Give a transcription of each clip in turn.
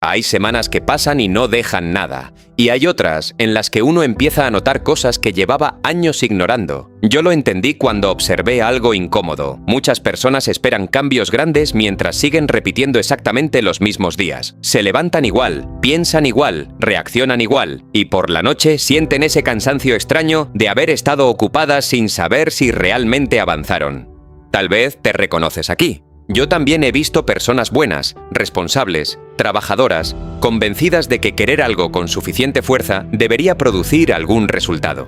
Hay semanas que pasan y no dejan nada. Y hay otras en las que uno empieza a notar cosas que llevaba años ignorando. Yo lo entendí cuando observé algo incómodo. Muchas personas esperan cambios grandes mientras siguen repitiendo exactamente los mismos días. Se levantan igual, piensan igual, reaccionan igual, y por la noche sienten ese cansancio extraño de haber estado ocupadas sin saber si realmente avanzaron. Tal vez te reconoces aquí. Yo también he visto personas buenas, responsables, trabajadoras, convencidas de que querer algo con suficiente fuerza debería producir algún resultado.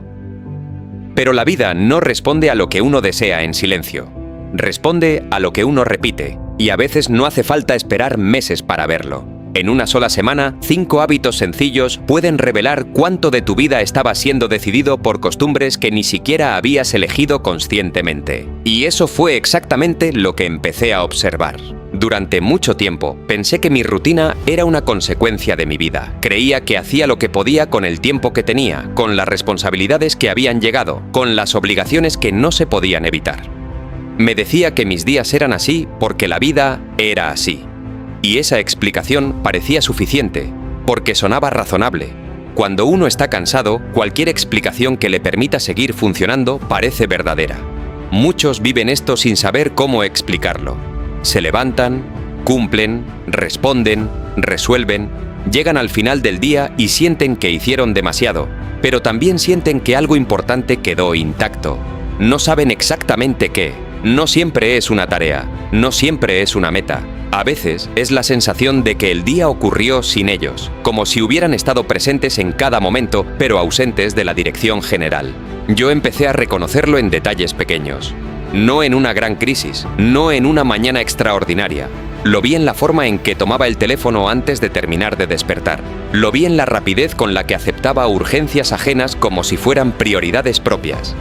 Pero la vida no responde a lo que uno desea en silencio. Responde a lo que uno repite, y a veces no hace falta esperar meses para verlo. En una sola semana, 5 hábitos sencillos pueden revelar cuánto de tu vida estaba siendo decidido por costumbres que ni siquiera habías elegido conscientemente. Y eso fue exactamente lo que empecé a observar. Durante mucho tiempo, pensé que mi rutina era una consecuencia de mi vida. Creía que hacía lo que podía con el tiempo que tenía, con las responsabilidades que habían llegado, con las obligaciones que no se podían evitar. Me decía que mis días eran así porque la vida era así. Y esa explicación parecía suficiente, porque sonaba razonable. Cuando uno está cansado, cualquier explicación que le permita seguir funcionando parece verdadera. Muchos viven esto sin saber cómo explicarlo. Se levantan, cumplen, responden, resuelven, llegan al final del día y sienten que hicieron demasiado, pero también sienten que algo importante quedó intacto. No saben exactamente qué. No siempre es una tarea, no siempre es una meta. A veces es la sensación de que el día ocurrió sin ellos, como si hubieran estado presentes en cada momento, pero ausentes de la dirección general. Yo empecé a reconocerlo en detalles pequeños. No en una gran crisis, no en una mañana extraordinaria. Lo vi en la forma en que tomaba el teléfono antes de terminar de despertar. Lo vi en la rapidez con la que aceptaba urgencias ajenas como si fueran prioridades propias.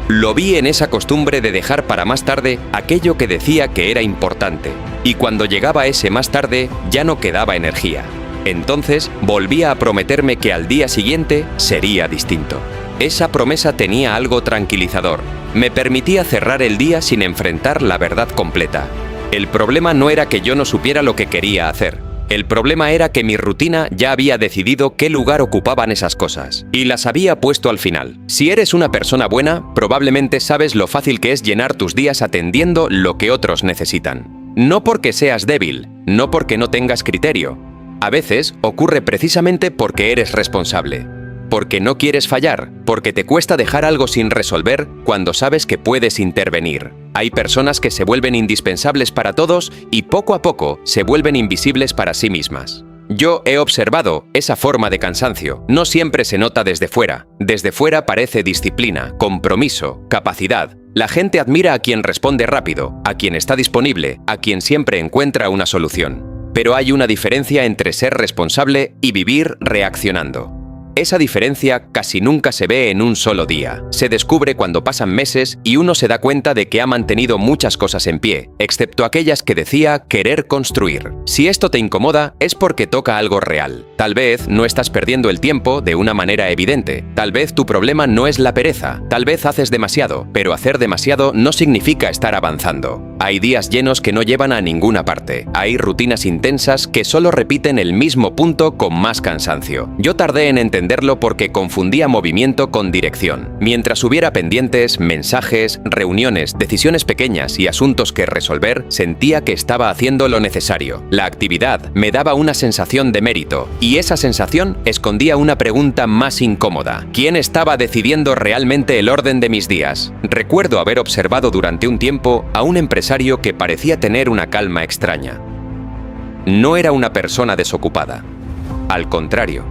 Lo vi en esa costumbre de dejar para más tarde aquello que decía que era importante. Y cuando llegaba ese más tarde, ya no quedaba energía. Entonces, volvía a prometerme que al día siguiente sería distinto. Esa promesa tenía algo tranquilizador. Me permitía cerrar el día sin enfrentar la verdad completa. El problema no era que yo no supiera lo que quería hacer. El problema era que mi rutina ya había decidido qué lugar ocupaban esas cosas, y las había puesto al final. Si eres una persona buena, probablemente sabes lo fácil que es llenar tus días atendiendo lo que otros necesitan. No porque seas débil, no porque no tengas criterio. A veces ocurre precisamente porque eres responsable. Porque no quieres fallar, porque te cuesta dejar algo sin resolver cuando sabes que puedes intervenir. Hay personas que se vuelven indispensables para todos y poco a poco se vuelven invisibles para sí mismas. Yo he observado esa forma de cansancio. No siempre se nota desde fuera. Desde fuera parece disciplina, compromiso, capacidad. La gente admira a quien responde rápido, a quien está disponible, a quien siempre encuentra una solución. Pero hay una diferencia entre ser responsable y vivir reaccionando. Esa diferencia casi nunca se ve en un solo día. Se descubre cuando pasan meses y uno se da cuenta de que ha mantenido muchas cosas en pie, excepto aquellas que decía querer construir. Si esto te incomoda, es porque toca algo real. Tal vez no estás perdiendo el tiempo de una manera evidente. Tal vez tu problema no es la pereza. Tal vez haces demasiado, pero hacer demasiado no significa estar avanzando. Hay días llenos que no llevan a ninguna parte. Hay rutinas intensas que solo repiten el mismo punto con más cansancio. Yo tardé en entenderlo porque confundía movimiento con dirección. Mientras hubiera pendientes, mensajes, reuniones, decisiones pequeñas y asuntos que resolver, sentía que estaba haciendo lo necesario. La actividad me daba una sensación de mérito, y esa sensación escondía una pregunta más incómoda. ¿Quién estaba decidiendo realmente el orden de mis días? Recuerdo haber observado durante un tiempo a un empresario que parecía tener una calma extraña. No era una persona desocupada. Al contrario.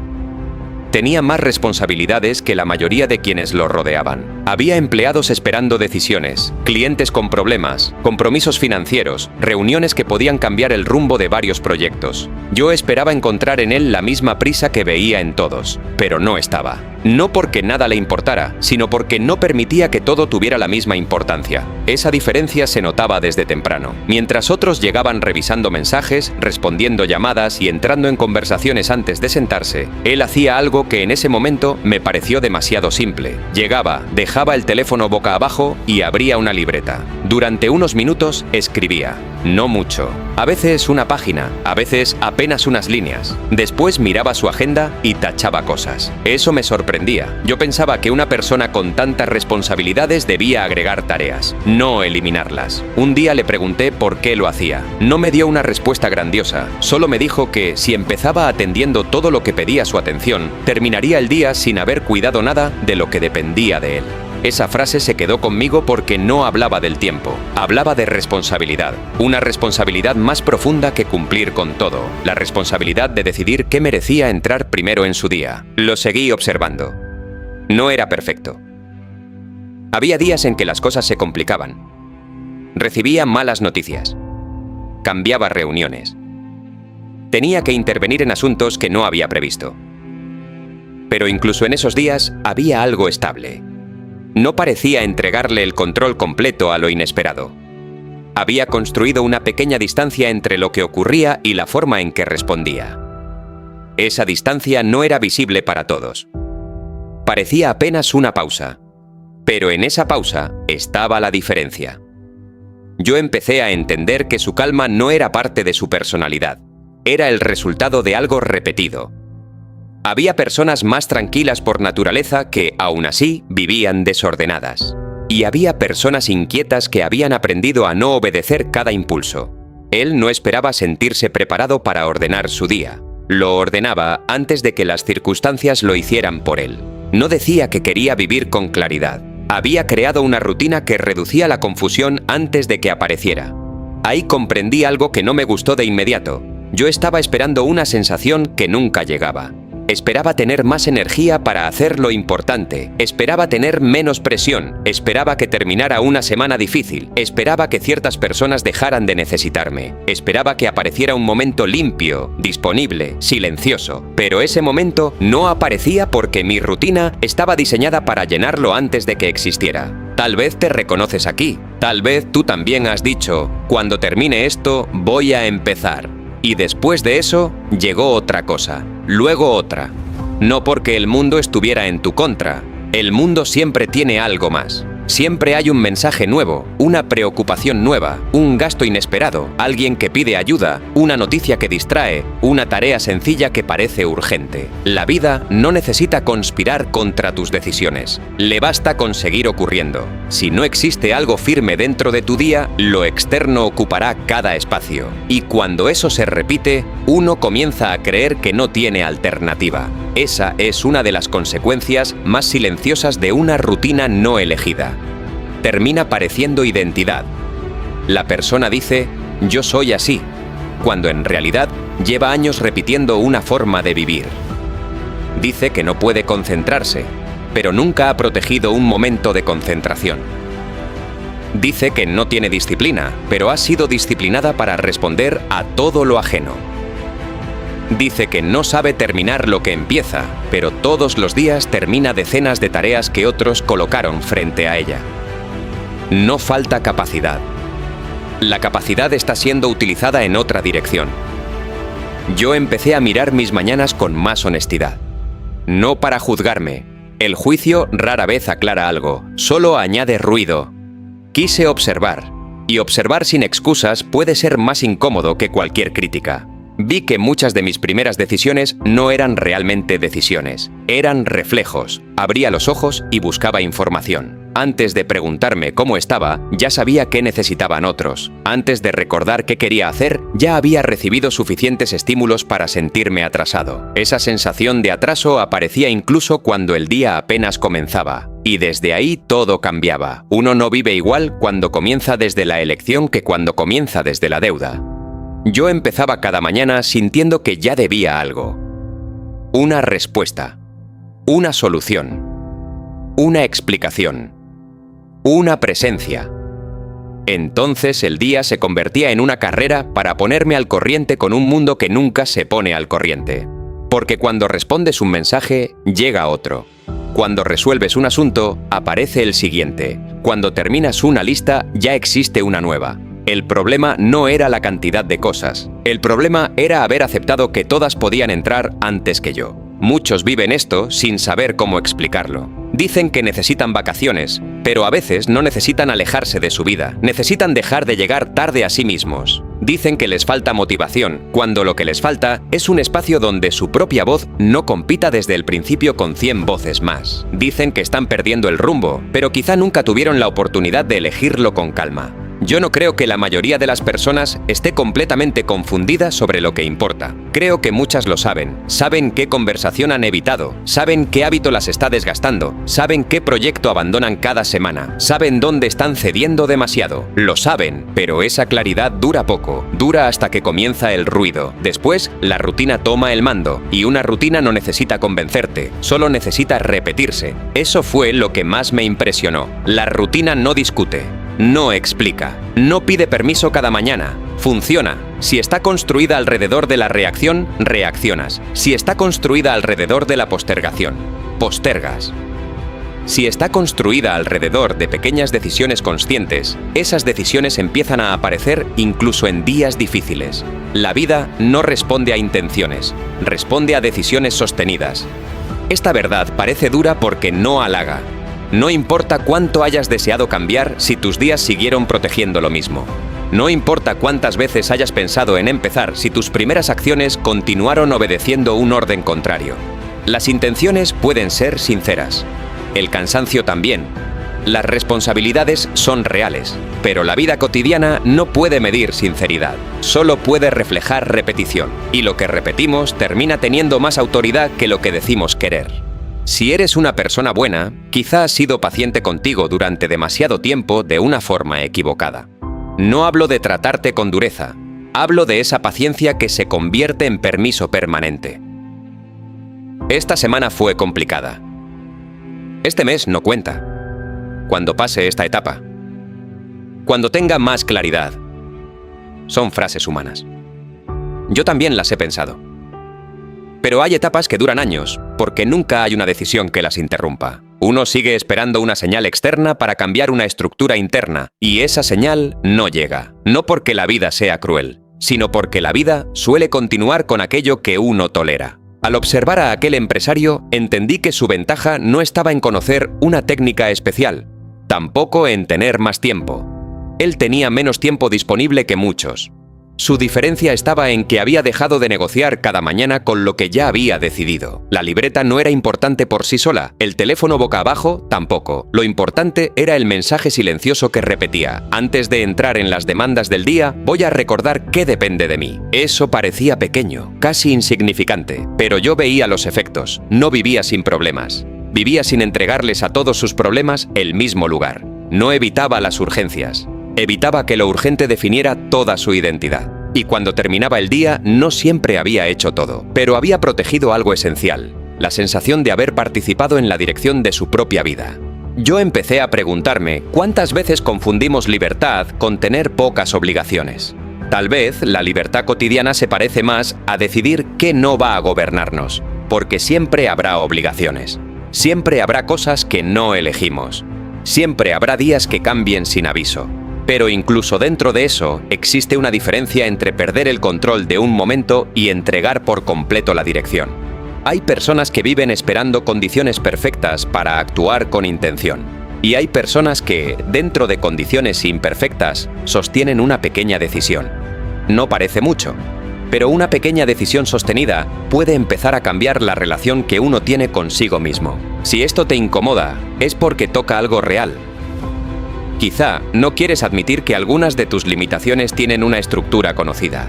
Tenía más responsabilidades que la mayoría de quienes lo rodeaban. Había empleados esperando decisiones, clientes con problemas, compromisos financieros, reuniones que podían cambiar el rumbo de varios proyectos. Yo esperaba encontrar en él la misma prisa que veía en todos, pero no estaba. No porque nada le importara, sino porque no permitía que todo tuviera la misma importancia. Esa diferencia se notaba desde temprano. Mientras otros llegaban revisando mensajes, respondiendo llamadas y entrando en conversaciones antes de sentarse, él hacía algo que en ese momento me pareció demasiado simple. Llegaba, dejaba el teléfono boca abajo y abría una libreta. Durante unos minutos escribía, no mucho, a veces una página, a veces apenas unas líneas. Después miraba su agenda y tachaba cosas. Eso me sorprendía. Yo pensaba que una persona con tantas responsabilidades debía agregar tareas, no eliminarlas. Un día le pregunté por qué lo hacía. No me dio una respuesta grandiosa, solo me dijo que si empezaba atendiendo todo lo que pedía su atención, terminaría el día sin haber cuidado nada de lo que dependía de él. Esa frase se quedó conmigo porque no hablaba del tiempo, hablaba de responsabilidad. Una responsabilidad más profunda que cumplir con todo. La responsabilidad de decidir qué merecía entrar primero en su día. Lo seguí observando. No era perfecto. Había días en que las cosas se complicaban. Recibía malas noticias. Cambiaba reuniones. Tenía que intervenir en asuntos que no había previsto. Pero incluso en esos días había algo estable. No parecía entregarle el control completo a lo inesperado. Había construido una pequeña distancia entre lo que ocurría y la forma en que respondía. Esa distancia no era visible para todos. Parecía apenas una pausa. Pero en esa pausa estaba la diferencia. Yo empecé a entender que su calma no era parte de su personalidad. Era el resultado de algo repetido. Había personas más tranquilas por naturaleza que, aún así, vivían desordenadas. Y había personas inquietas que habían aprendido a no obedecer cada impulso. Él no esperaba sentirse preparado para ordenar su día. Lo ordenaba antes de que las circunstancias lo hicieran por él. No decía que quería vivir con claridad. Había creado una rutina que reducía la confusión antes de que apareciera. Ahí comprendí algo que no me gustó de inmediato. Yo estaba esperando una sensación que nunca llegaba. Esperaba tener más energía para hacer lo importante, esperaba tener menos presión, esperaba que terminara una semana difícil, esperaba que ciertas personas dejaran de necesitarme, esperaba que apareciera un momento limpio, disponible, silencioso. Pero ese momento no aparecía porque mi rutina estaba diseñada para llenarlo antes de que existiera. Tal vez te reconoces aquí, tal vez tú también has dicho, cuando termine esto, voy a empezar. Y después de eso, llegó otra cosa, luego otra. No porque el mundo estuviera en tu contra. El mundo siempre tiene algo más. Siempre hay un mensaje nuevo, una preocupación nueva, un gasto inesperado, alguien que pide ayuda, una noticia que distrae, una tarea sencilla que parece urgente. La vida no necesita conspirar contra tus decisiones. Le basta con seguir ocurriendo. Si no existe algo firme dentro de tu día, lo externo ocupará cada espacio. Y cuando eso se repite, uno comienza a creer que no tiene alternativa. Esa es una de las consecuencias más silenciosas de una rutina no elegida. Termina pareciendo identidad. La persona dice, yo soy así, cuando en realidad lleva años repitiendo una forma de vivir. Dice que no puede concentrarse, pero nunca ha protegido un momento de concentración. Dice que no tiene disciplina, pero ha sido disciplinada para responder a todo lo ajeno. Dice que no sabe terminar lo que empieza, pero todos los días termina decenas de tareas que otros colocaron frente a ella. No falta capacidad. La capacidad está siendo utilizada en otra dirección. Yo empecé a mirar mis mañanas con más honestidad. No para juzgarme. El juicio rara vez aclara algo, solo añade ruido. Quise observar, y observar sin excusas puede ser más incómodo que cualquier crítica. Vi que muchas de mis primeras decisiones no eran realmente decisiones, eran reflejos. Abría los ojos y buscaba información. Antes de preguntarme cómo estaba, ya sabía qué necesitaban otros. Antes de recordar qué quería hacer, ya había recibido suficientes estímulos para sentirme atrasado. Esa sensación de atraso aparecía incluso cuando el día apenas comenzaba. Y desde ahí todo cambiaba. Uno no vive igual cuando comienza desde la elección que cuando comienza desde la deuda. Yo empezaba cada mañana sintiendo que ya debía algo. Una respuesta. Una solución. Una explicación. Una presencia. Entonces el día se convertía en una carrera para ponerme al corriente con un mundo que nunca se pone al corriente. Porque cuando respondes un mensaje, llega otro. Cuando resuelves un asunto, aparece el siguiente. Cuando terminas una lista, ya existe una nueva. El problema no era la cantidad de cosas. El problema era haber aceptado que todas podían entrar antes que yo. Muchos viven esto sin saber cómo explicarlo. Dicen que necesitan vacaciones, pero a veces no necesitan alejarse de su vida, necesitan dejar de llegar tarde a sí mismos. Dicen que les falta motivación, cuando lo que les falta es un espacio donde su propia voz no compita desde el principio con 100 voces más. Dicen que están perdiendo el rumbo, pero quizá nunca tuvieron la oportunidad de elegirlo con calma. Yo no creo que la mayoría de las personas esté completamente confundida sobre lo que importa. Creo que muchas lo saben qué conversación han evitado, saben qué hábito las está desgastando, saben qué proyecto abandonan cada semana, saben dónde están cediendo demasiado. Lo saben, pero esa claridad dura poco, dura hasta que comienza el ruido. Después, la rutina toma el mando, y una rutina no necesita convencerte, solo necesita repetirse. Eso fue lo que más me impresionó. La rutina no discute. No explica, no pide permiso cada mañana, funciona. Si está construida alrededor de la reacción, reaccionas. Si está construida alrededor de la postergación, postergas. Si está construida alrededor de pequeñas decisiones conscientes, esas decisiones empiezan a aparecer incluso en días difíciles. La vida no responde a intenciones, responde a decisiones sostenidas. Esta verdad parece dura porque no halaga. No importa cuánto hayas deseado cambiar si tus días siguieron protegiendo lo mismo. No importa cuántas veces hayas pensado en empezar si tus primeras acciones continuaron obedeciendo un orden contrario. Las intenciones pueden ser sinceras. El cansancio también. Las responsabilidades son reales, pero la vida cotidiana no puede medir sinceridad. Solo puede reflejar repetición. Y lo que repetimos termina teniendo más autoridad que lo que decimos querer. Si eres una persona buena, quizá has sido paciente contigo durante demasiado tiempo de una forma equivocada. No hablo de tratarte con dureza, hablo de esa paciencia que se convierte en permiso permanente. Esta semana fue complicada. Este mes no cuenta. Cuando pase esta etapa, cuando tenga más claridad, son frases humanas. Yo también las he pensado. Pero hay etapas que duran años, porque nunca hay una decisión que las interrumpa. Uno sigue esperando una señal externa para cambiar una estructura interna, y esa señal no llega. No porque la vida sea cruel, sino porque la vida suele continuar con aquello que uno tolera. Al observar a aquel empresario, entendí que su ventaja no estaba en conocer una técnica especial, tampoco en tener más tiempo. Él tenía menos tiempo disponible que muchos. Su diferencia estaba en que había dejado de negociar cada mañana con lo que ya había decidido. La libreta no era importante por sí sola, el teléfono boca abajo tampoco. Lo importante era el mensaje silencioso que repetía: antes de entrar en las demandas del día, voy a recordar qué depende de mí. Eso parecía pequeño, casi insignificante, pero yo veía los efectos. No vivía sin problemas. Vivía sin entregarles a todos sus problemas el mismo lugar. No evitaba las urgencias. Evitaba que lo urgente definiera toda su identidad. Y cuando terminaba el día, no siempre había hecho todo, pero había protegido algo esencial: la sensación de haber participado en la dirección de su propia vida. Yo empecé a preguntarme cuántas veces confundimos libertad con tener pocas obligaciones. Tal vez la libertad cotidiana se parece más a decidir qué no va a gobernarnos, porque siempre habrá obligaciones. Siempre habrá cosas que no elegimos. Siempre habrá días que cambien sin aviso. Pero incluso dentro de eso, existe una diferencia entre perder el control de un momento y entregar por completo la dirección. Hay personas que viven esperando condiciones perfectas para actuar con intención. Y hay personas que, dentro de condiciones imperfectas, sostienen una pequeña decisión. No parece mucho, pero una pequeña decisión sostenida puede empezar a cambiar la relación que uno tiene consigo mismo. Si esto te incomoda, es porque toca algo real. Quizá no quieres admitir que algunas de tus limitaciones tienen una estructura conocida.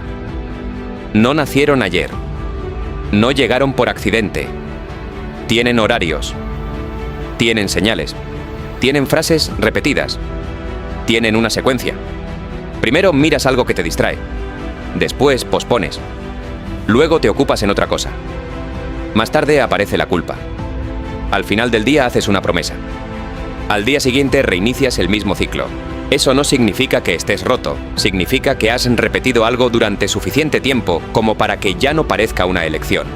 No nacieron ayer. No llegaron por accidente. Tienen horarios. Tienen señales. Tienen frases repetidas. Tienen una secuencia. Primero miras algo que te distrae. Después pospones. Luego te ocupas en otra cosa. Más tarde aparece la culpa. Al final del día haces una promesa. Al día siguiente reinicias el mismo ciclo. Eso no significa que estés roto, significa que has repetido algo durante suficiente tiempo como para que ya no parezca una elección.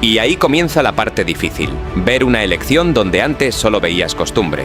Y ahí comienza la parte difícil, ver una elección donde antes solo veías costumbre.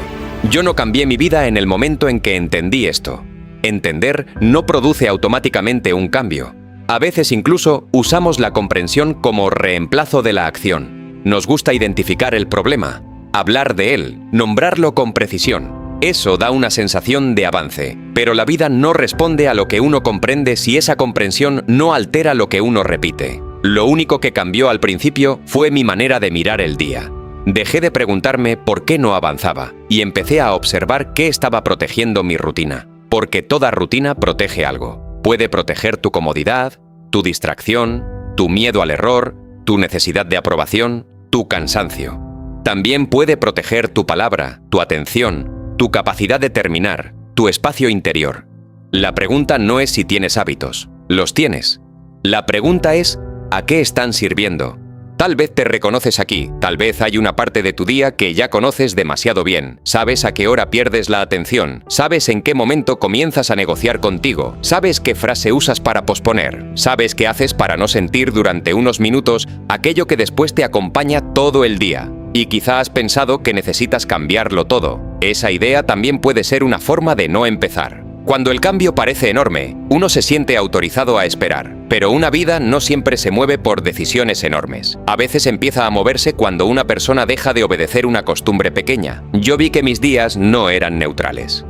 Yo no cambié mi vida en el momento en que entendí esto. Entender no produce automáticamente un cambio. A veces incluso usamos la comprensión como reemplazo de la acción. Nos gusta identificar el problema, hablar de él, nombrarlo con precisión. Eso da una sensación de avance, pero la vida no responde a lo que uno comprende si esa comprensión no altera lo que uno repite. Lo único que cambió al principio fue mi manera de mirar el día. Dejé de preguntarme por qué no avanzaba y empecé a observar qué estaba protegiendo mi rutina. Porque toda rutina protege algo. Puede proteger tu comodidad, tu distracción, tu miedo al error, tu necesidad de aprobación, tu cansancio. También puede proteger tu palabra, tu atención, tu capacidad de terminar, tu espacio interior. La pregunta no es si tienes hábitos. Los tienes. La pregunta es ¿a qué están sirviendo? Tal vez te reconoces aquí, tal vez hay una parte de tu día que ya conoces demasiado bien. Sabes a qué hora pierdes la atención, sabes en qué momento comienzas a negociar contigo, sabes qué frase usas para posponer, sabes qué haces para no sentir durante unos minutos aquello que después te acompaña todo el día. Y quizá has pensado que necesitas cambiarlo todo. Esa idea también puede ser una forma de no empezar. Cuando el cambio parece enorme, uno se siente autorizado a esperar, pero una vida no siempre se mueve por decisiones enormes. A veces empieza a moverse cuando una persona deja de obedecer una costumbre pequeña. Yo vi que mis días no eran neutrales.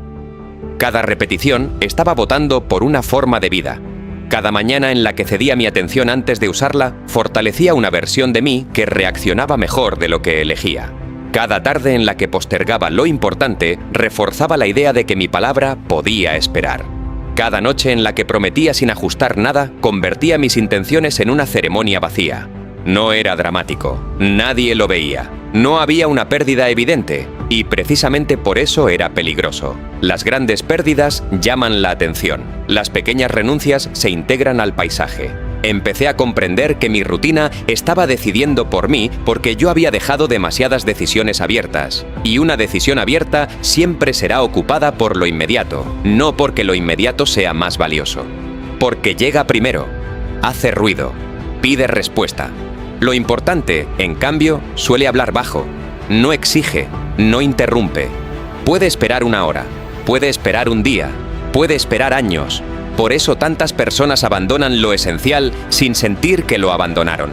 Cada repetición estaba votando por una forma de vida. Cada mañana en la que cedía mi atención antes de usarla, fortalecía una versión de mí que reaccionaba mejor de lo que elegía. Cada tarde en la que postergaba lo importante, reforzaba la idea de que mi palabra podía esperar. Cada noche en la que prometía sin ajustar nada, convertía mis intenciones en una ceremonia vacía. No era dramático, nadie lo veía, no había una pérdida evidente, y precisamente por eso era peligroso. Las grandes pérdidas llaman la atención, las pequeñas renuncias se integran al paisaje. Empecé a comprender que mi rutina estaba decidiendo por mí porque yo había dejado demasiadas decisiones abiertas. Y una decisión abierta siempre será ocupada por lo inmediato, no porque lo inmediato sea más valioso. Porque llega primero, hace ruido, pide respuesta. Lo importante, en cambio, suele hablar bajo, no exige, no interrumpe. Puede esperar una hora, puede esperar un día, puede esperar años. Por eso tantas personas abandonan lo esencial sin sentir que lo abandonaron.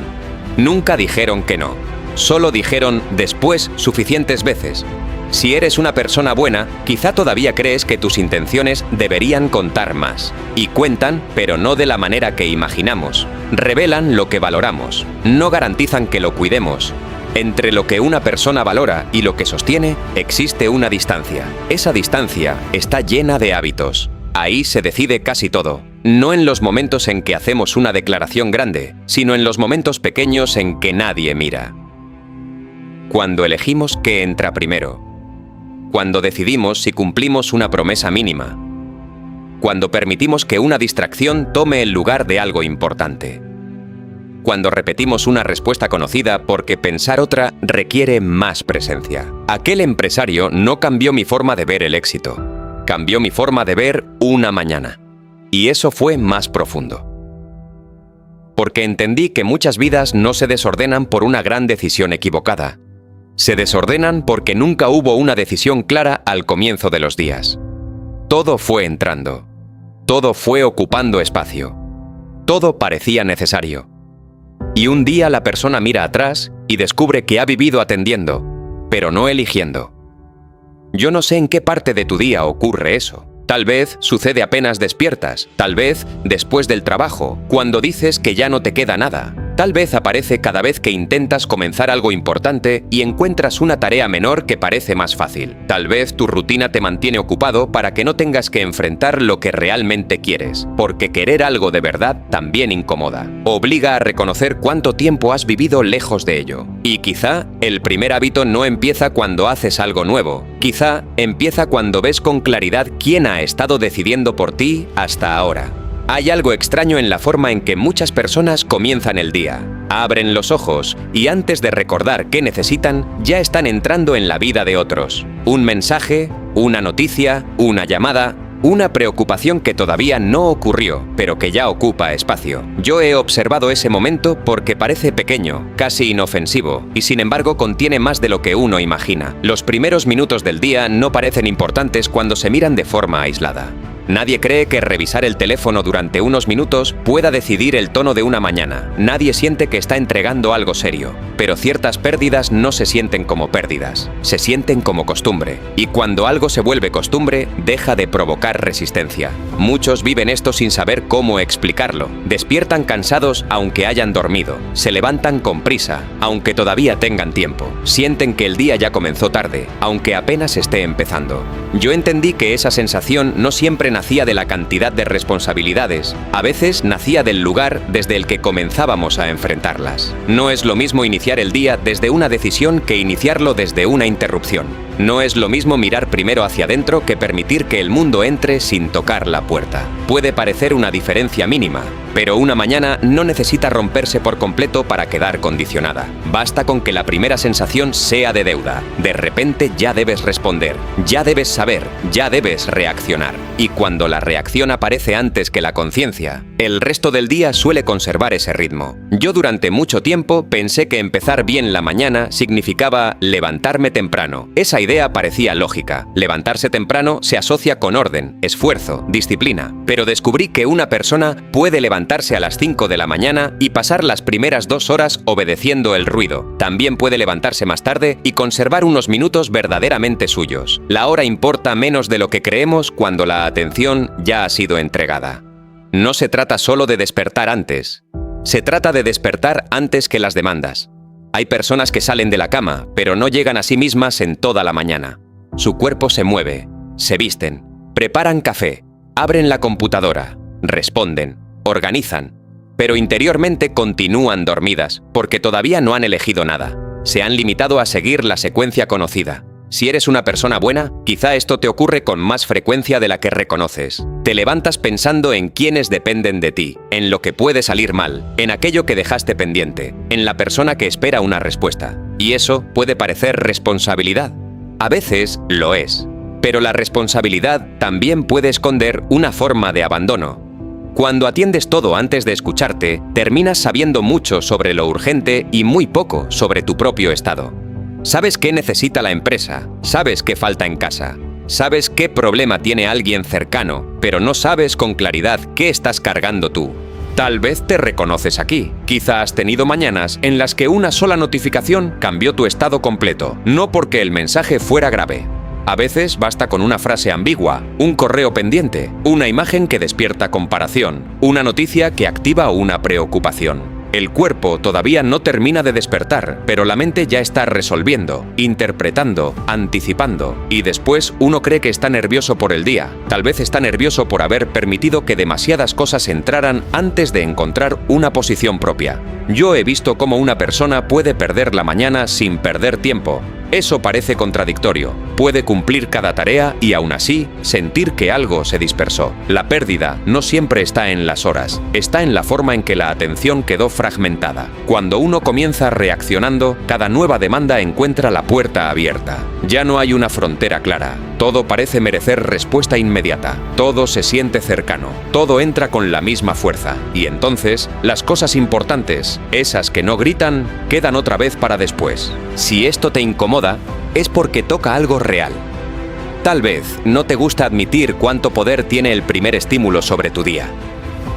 Nunca dijeron que no, solo dijeron después suficientes veces. Si eres una persona buena, quizá todavía crees que tus intenciones deberían contar más. Y cuentan, pero no de la manera que imaginamos. Revelan lo que valoramos, no garantizan que lo cuidemos. Entre lo que una persona valora y lo que sostiene, existe una distancia. Esa distancia está llena de hábitos. Ahí se decide casi todo, no en los momentos en que hacemos una declaración grande, sino en los momentos pequeños en que nadie mira. Cuando elegimos qué entra primero. Cuando decidimos si cumplimos una promesa mínima. Cuando permitimos que una distracción tome el lugar de algo importante. Cuando repetimos una respuesta conocida porque pensar otra requiere más presencia. Aquel empresario no cambió mi forma de ver el éxito. Cambió mi forma de ver una mañana. Y eso fue más profundo. Porque entendí que muchas vidas no se desordenan por una gran decisión equivocada. Se desordenan porque nunca hubo una decisión clara al comienzo de los días. Todo fue entrando. Todo fue ocupando espacio. Todo parecía necesario. Y un día la persona mira atrás y descubre que ha vivido atendiendo, pero no eligiendo. Yo no sé en qué parte de tu día ocurre eso. Tal vez sucede apenas despiertas, tal vez después del trabajo, cuando dices que ya no te queda nada. Tal vez aparece cada vez que intentas comenzar algo importante y encuentras una tarea menor que parece más fácil. Tal vez tu rutina te mantiene ocupado para que no tengas que enfrentar lo que realmente quieres, porque querer algo de verdad también incomoda. Obliga a reconocer cuánto tiempo has vivido lejos de ello. Y quizá el primer hábito no empieza cuando haces algo nuevo. Quizá empieza cuando ves con claridad quién ha estado decidiendo por ti hasta ahora. Hay algo extraño en la forma en que muchas personas comienzan el día. Abren los ojos y antes de recordar qué necesitan, ya están entrando en la vida de otros. Un mensaje, una noticia, una llamada, una preocupación que todavía no ocurrió, pero que ya ocupa espacio. Yo he observado ese momento porque parece pequeño, casi inofensivo, y sin embargo contiene más de lo que uno imagina. Los primeros minutos del día no parecen importantes cuando se miran de forma aislada. Nadie cree que revisar el teléfono durante unos minutos pueda decidir el tono de una mañana. Nadie siente que está entregando algo serio. Pero ciertas pérdidas no se sienten como pérdidas, se sienten como costumbre. Y cuando algo se vuelve costumbre, deja de provocar resistencia. Muchos viven esto sin saber cómo explicarlo. Despiertan cansados aunque hayan dormido. Se levantan con prisa, aunque todavía tengan tiempo. Sienten que el día ya comenzó tarde, aunque apenas esté empezando. Yo entendí que esa sensación no siempre nacía de la cantidad de responsabilidades. A veces nacía del lugar desde el que comenzábamos a enfrentarlas. No es lo mismo iniciar el día desde una decisión que iniciarlo desde una interrupción. No es lo mismo mirar primero hacia adentro que permitir que el mundo entre sin tocar la puerta. Puede parecer una diferencia mínima, pero una mañana no necesita romperse por completo para quedar condicionada. Basta con que la primera sensación sea de deuda. De repente ya debes responder, ya debes saber, ya debes reaccionar. Y cuando la reacción aparece antes que la conciencia, el resto del día suele conservar ese ritmo. Yo durante mucho tiempo pensé que empezar bien la mañana significaba levantarme temprano. Esa idea parecía lógica. Levantarse temprano se asocia con orden, esfuerzo, disciplina. Pero descubrí que una persona puede levantarse a las 5 de la mañana y pasar las primeras 2 horas obedeciendo el ruido. También puede levantarse más tarde y conservar unos minutos verdaderamente suyos. La hora importa menos de lo que creemos cuando la atención ya ha sido entregada. No se trata solo de despertar antes. Se trata de despertar antes que las demandas. Hay personas que salen de la cama, pero no llegan a sí mismas en toda la mañana. Su cuerpo se mueve, se visten, preparan café, abren la computadora, responden, organizan, pero interiormente continúan dormidas, porque todavía no han elegido nada. Se han limitado a seguir la secuencia conocida. Si eres una persona buena, quizá esto te ocurre con más frecuencia de la que reconoces. Te levantas pensando en quienes dependen de ti, en lo que puede salir mal, en aquello que dejaste pendiente, en la persona que espera una respuesta. Y eso puede parecer responsabilidad. A veces lo es. Pero la responsabilidad también puede esconder una forma de abandono. Cuando atiendes todo antes de escucharte, terminas sabiendo mucho sobre lo urgente y muy poco sobre tu propio estado. Sabes qué necesita la empresa, sabes qué falta en casa, sabes qué problema tiene alguien cercano, pero no sabes con claridad qué estás cargando tú. Tal vez te reconoces aquí. Quizá has tenido mañanas en las que una sola notificación cambió tu estado completo, no porque el mensaje fuera grave. A veces basta con una frase ambigua, un correo pendiente, una imagen que despierta comparación, una noticia que activa una preocupación. El cuerpo todavía no termina de despertar, pero la mente ya está resolviendo, interpretando, anticipando. Y después uno cree que está nervioso por el día. Tal vez está nervioso por haber permitido que demasiadas cosas entraran antes de encontrar una posición propia. Yo he visto cómo una persona puede perder la mañana sin perder tiempo. Eso parece contradictorio. Puede cumplir cada tarea y aún así sentir que algo se dispersó. La pérdida no siempre está en las horas, está en la forma en que la atención quedó fragmentada. Cuando uno comienza reaccionando, cada nueva demanda encuentra la puerta abierta. Ya no hay una frontera clara. Todo parece merecer respuesta inmediata. Todo se siente cercano. Todo entra con la misma fuerza. Y entonces, las cosas importantes, esas que no gritan, quedan otra vez para después. Si esto te incomoda, es porque toca algo real. Tal vez no te gusta admitir cuánto poder tiene el primer estímulo sobre tu día.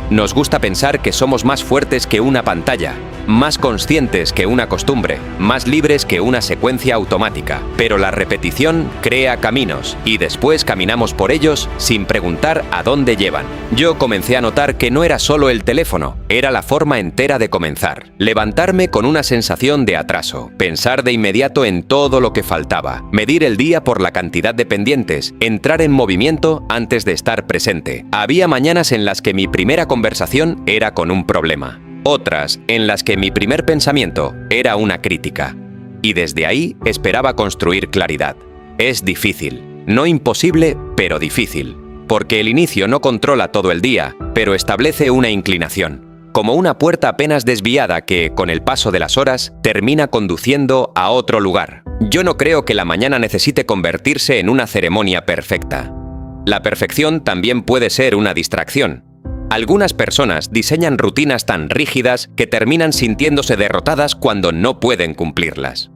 Nos gusta pensar que somos más fuertes que una pantalla, más conscientes que una costumbre, más libres que una secuencia automática. Pero la repetición crea caminos y después caminamos por ellos sin preguntar a dónde llevan. Yo comencé a notar que no era solo el teléfono, era la forma entera de comenzar. Levantarme con una sensación de atraso, pensar de inmediato en todo lo que faltaba, medir el día por la cantidad de pendientes, entrar en movimiento antes de estar presente. Había mañanas en las que mi primera conversación era con un problema. Otras en las que mi primer pensamiento era una crítica. Y desde ahí esperaba construir claridad. Es difícil. No imposible, pero difícil. Porque el inicio no controla todo el día, pero establece una inclinación. Como una puerta apenas desviada que, con el paso de las horas, termina conduciendo a otro lugar. Yo no creo que la mañana necesite convertirse en una ceremonia perfecta. La perfección también puede ser una distracción. Algunas personas diseñan rutinas tan rígidas que terminan sintiéndose derrotadas cuando no pueden cumplirlas.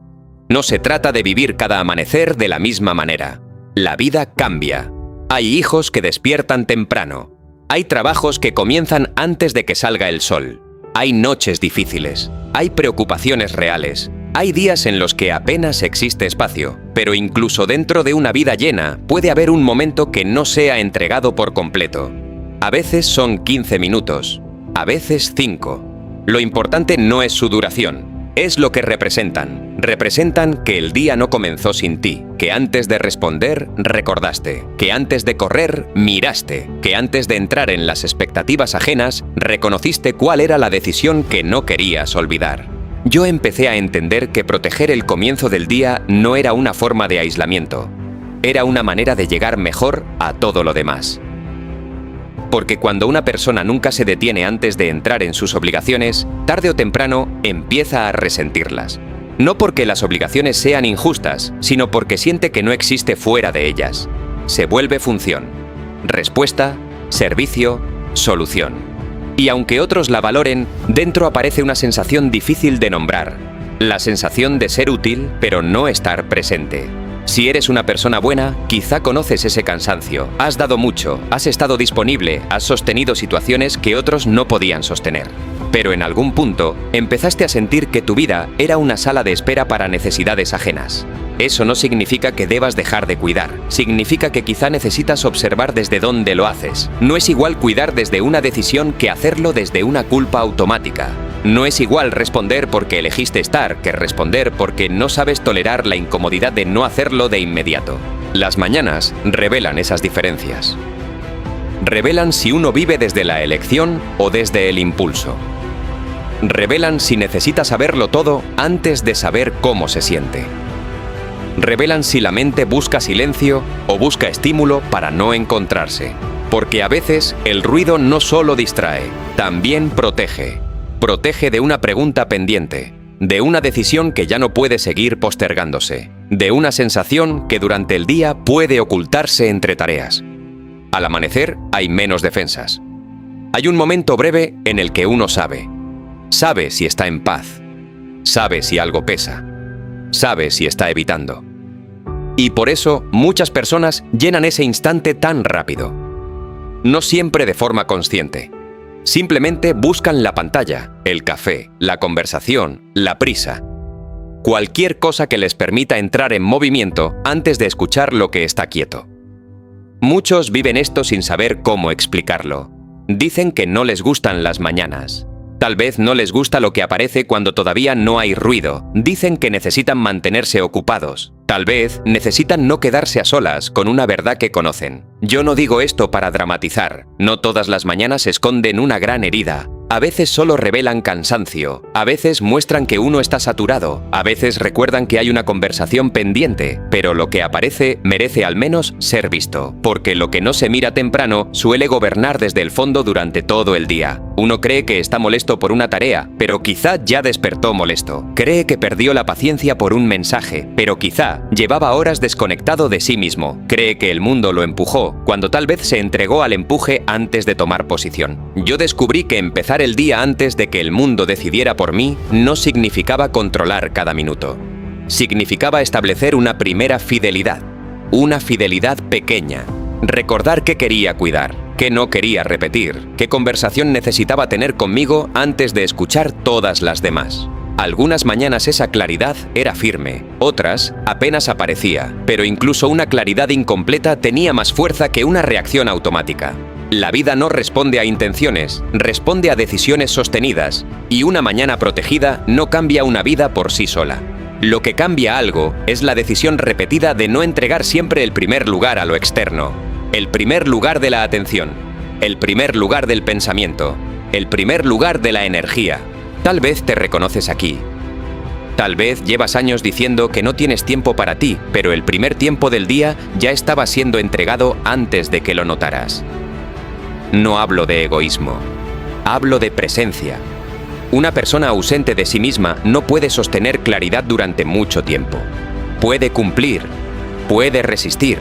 No se trata de vivir cada amanecer de la misma manera. La vida cambia. Hay hijos que despiertan temprano. Hay trabajos que comienzan antes de que salga el sol. Hay noches difíciles. Hay preocupaciones reales. Hay días en los que apenas existe espacio, pero incluso dentro de una vida llena puede haber un momento que no sea entregado por completo. A veces son 15 minutos, a veces 5. Lo importante no es su duración, es lo que representan. Representan que el día no comenzó sin ti, que antes de responder, recordaste, que antes de correr, miraste, que antes de entrar en las expectativas ajenas, reconociste cuál era la decisión que no querías olvidar. Yo empecé a entender que proteger el comienzo del día no era una forma de aislamiento, era una manera de llegar mejor a todo lo demás. Porque cuando una persona nunca se detiene antes de entrar en sus obligaciones, tarde o temprano empieza a resentirlas. No porque las obligaciones sean injustas, sino porque siente que no existe fuera de ellas. Se vuelve función, respuesta, servicio, solución. Y aunque otros la valoren, dentro aparece una sensación difícil de nombrar. La sensación de ser útil, pero no estar presente. Si eres una persona buena, quizá conoces ese cansancio. Has dado mucho, has estado disponible, has sostenido situaciones que otros no podían sostener. Pero en algún punto, empezaste a sentir que tu vida era una sala de espera para necesidades ajenas. Eso no significa que debas dejar de cuidar. Significa que quizá necesitas observar desde dónde lo haces. No es igual cuidar desde una decisión que hacerlo desde una culpa automática. No es igual responder porque elegiste estar que responder porque no sabes tolerar la incomodidad de no hacerlo de inmediato. Las mañanas revelan esas diferencias. Revelan si uno vive desde la elección o desde el impulso. Revelan si necesita saberlo todo antes de saber cómo se siente. Revelan si la mente busca silencio o busca estímulo para no encontrarse. Porque a veces el ruido no solo distrae, también protege. Protege de una pregunta pendiente, de una decisión que ya no puede seguir postergándose, de una sensación que durante el día puede ocultarse entre tareas. Al amanecer hay menos defensas. Hay un momento breve en el que uno sabe. Sabe si está en paz. Sabe si algo pesa. Sabe si está evitando. Y por eso muchas personas llenan ese instante tan rápido. No siempre de forma consciente. Simplemente buscan la pantalla, el café, la conversación, la prisa. Cualquier cosa que les permita entrar en movimiento antes de escuchar lo que está quieto. Muchos viven esto sin saber cómo explicarlo. Dicen que no les gustan las mañanas. Tal vez no les gusta lo que aparece cuando todavía no hay ruido. Dicen que necesitan mantenerse ocupados. Tal vez necesitan no quedarse a solas con una verdad que conocen. Yo no digo esto para dramatizar. No todas las mañanas esconden una gran herida. A veces solo revelan cansancio, a veces muestran que uno está saturado, a veces recuerdan que hay una conversación pendiente, pero lo que aparece merece al menos ser visto, porque lo que no se mira temprano suele gobernar desde el fondo durante todo el día. Uno cree que está molesto por una tarea, pero quizá ya despertó molesto. Cree que perdió la paciencia por un mensaje, pero quizá llevaba horas desconectado de sí mismo. Cree que el mundo lo empujó, cuando tal vez se entregó al empuje antes de tomar posición. Yo descubrí que empezar el día antes de que el mundo decidiera por mí no significaba controlar cada minuto. Significaba establecer una primera fidelidad. Una fidelidad pequeña. Recordar qué quería cuidar, qué no quería repetir, qué conversación necesitaba tener conmigo antes de escuchar todas las demás. Algunas mañanas esa claridad era firme, otras apenas aparecía, pero incluso una claridad incompleta tenía más fuerza que una reacción automática. La vida no responde a intenciones, responde a decisiones sostenidas, y una mañana protegida no cambia una vida por sí sola. Lo que cambia algo es la decisión repetida de no entregar siempre el primer lugar a lo externo, el primer lugar de la atención, el primer lugar del pensamiento, el primer lugar de la energía. Tal vez te reconoces aquí. Tal vez llevas años diciendo que no tienes tiempo para ti, pero el primer tiempo del día ya estaba siendo entregado antes de que lo notaras. No hablo de egoísmo, hablo de presencia. Una persona ausente de sí misma no puede sostener claridad durante mucho tiempo. Puede cumplir, puede resistir,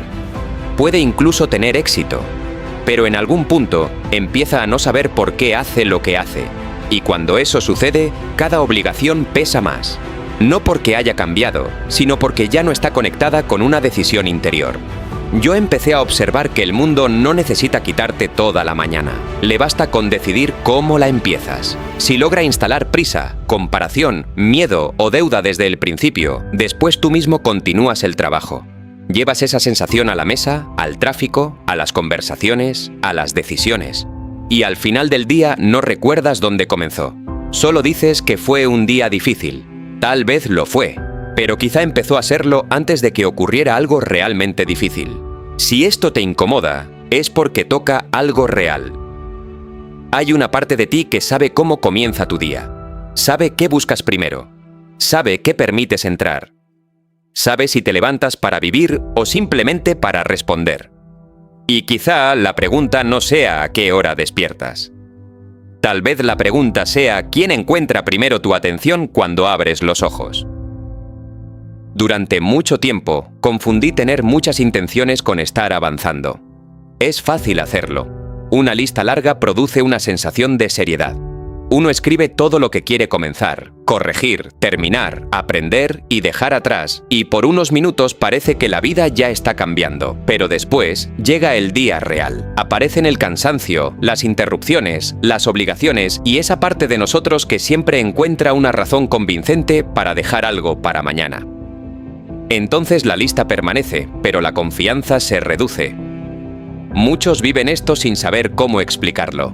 puede incluso tener éxito, pero en algún punto empieza a no saber por qué hace lo que hace. Y cuando eso sucede, cada obligación pesa más. No porque haya cambiado, sino porque ya no está conectada con una decisión interior. Yo empecé a observar que el mundo no necesita quitarte toda la mañana. Le basta con decidir cómo la empiezas. Si logra instalar prisa, comparación, miedo o deuda desde el principio, después tú mismo continúas el trabajo. Llevas esa sensación a la mesa, al tráfico, a las conversaciones, a las decisiones. Y al final del día no recuerdas dónde comenzó. Solo dices que fue un día difícil. Tal vez lo fue, pero quizá empezó a serlo antes de que ocurriera algo realmente difícil. Si esto te incomoda, es porque toca algo real. Hay una parte de ti que sabe cómo comienza tu día. Sabe qué buscas primero. Sabe qué permites entrar. Sabe si te levantas para vivir o simplemente para responder. Y quizá la pregunta no sea a qué hora despiertas. Tal vez la pregunta sea quién encuentra primero tu atención cuando abres los ojos. Durante mucho tiempo, confundí tener muchas intenciones con estar avanzando. Es fácil hacerlo. Una lista larga produce una sensación de seriedad. Uno escribe todo lo que quiere comenzar, corregir, terminar, aprender y dejar atrás, y por unos minutos parece que la vida ya está cambiando, pero después llega el día real. Aparecen el cansancio, las interrupciones, las obligaciones y esa parte de nosotros que siempre encuentra una razón convincente para dejar algo para mañana. Entonces la lista permanece, pero la confianza se reduce. Muchos viven esto sin saber cómo explicarlo.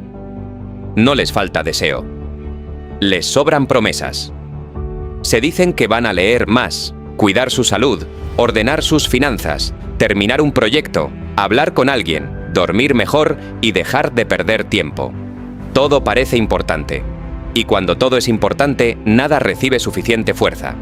No les falta deseo. Les sobran promesas. Se dicen que van a leer más, cuidar su salud, ordenar sus finanzas, terminar un proyecto, hablar con alguien, dormir mejor y dejar de perder tiempo. Todo parece importante. Y cuando todo es importante, nada recibe suficiente fuerza.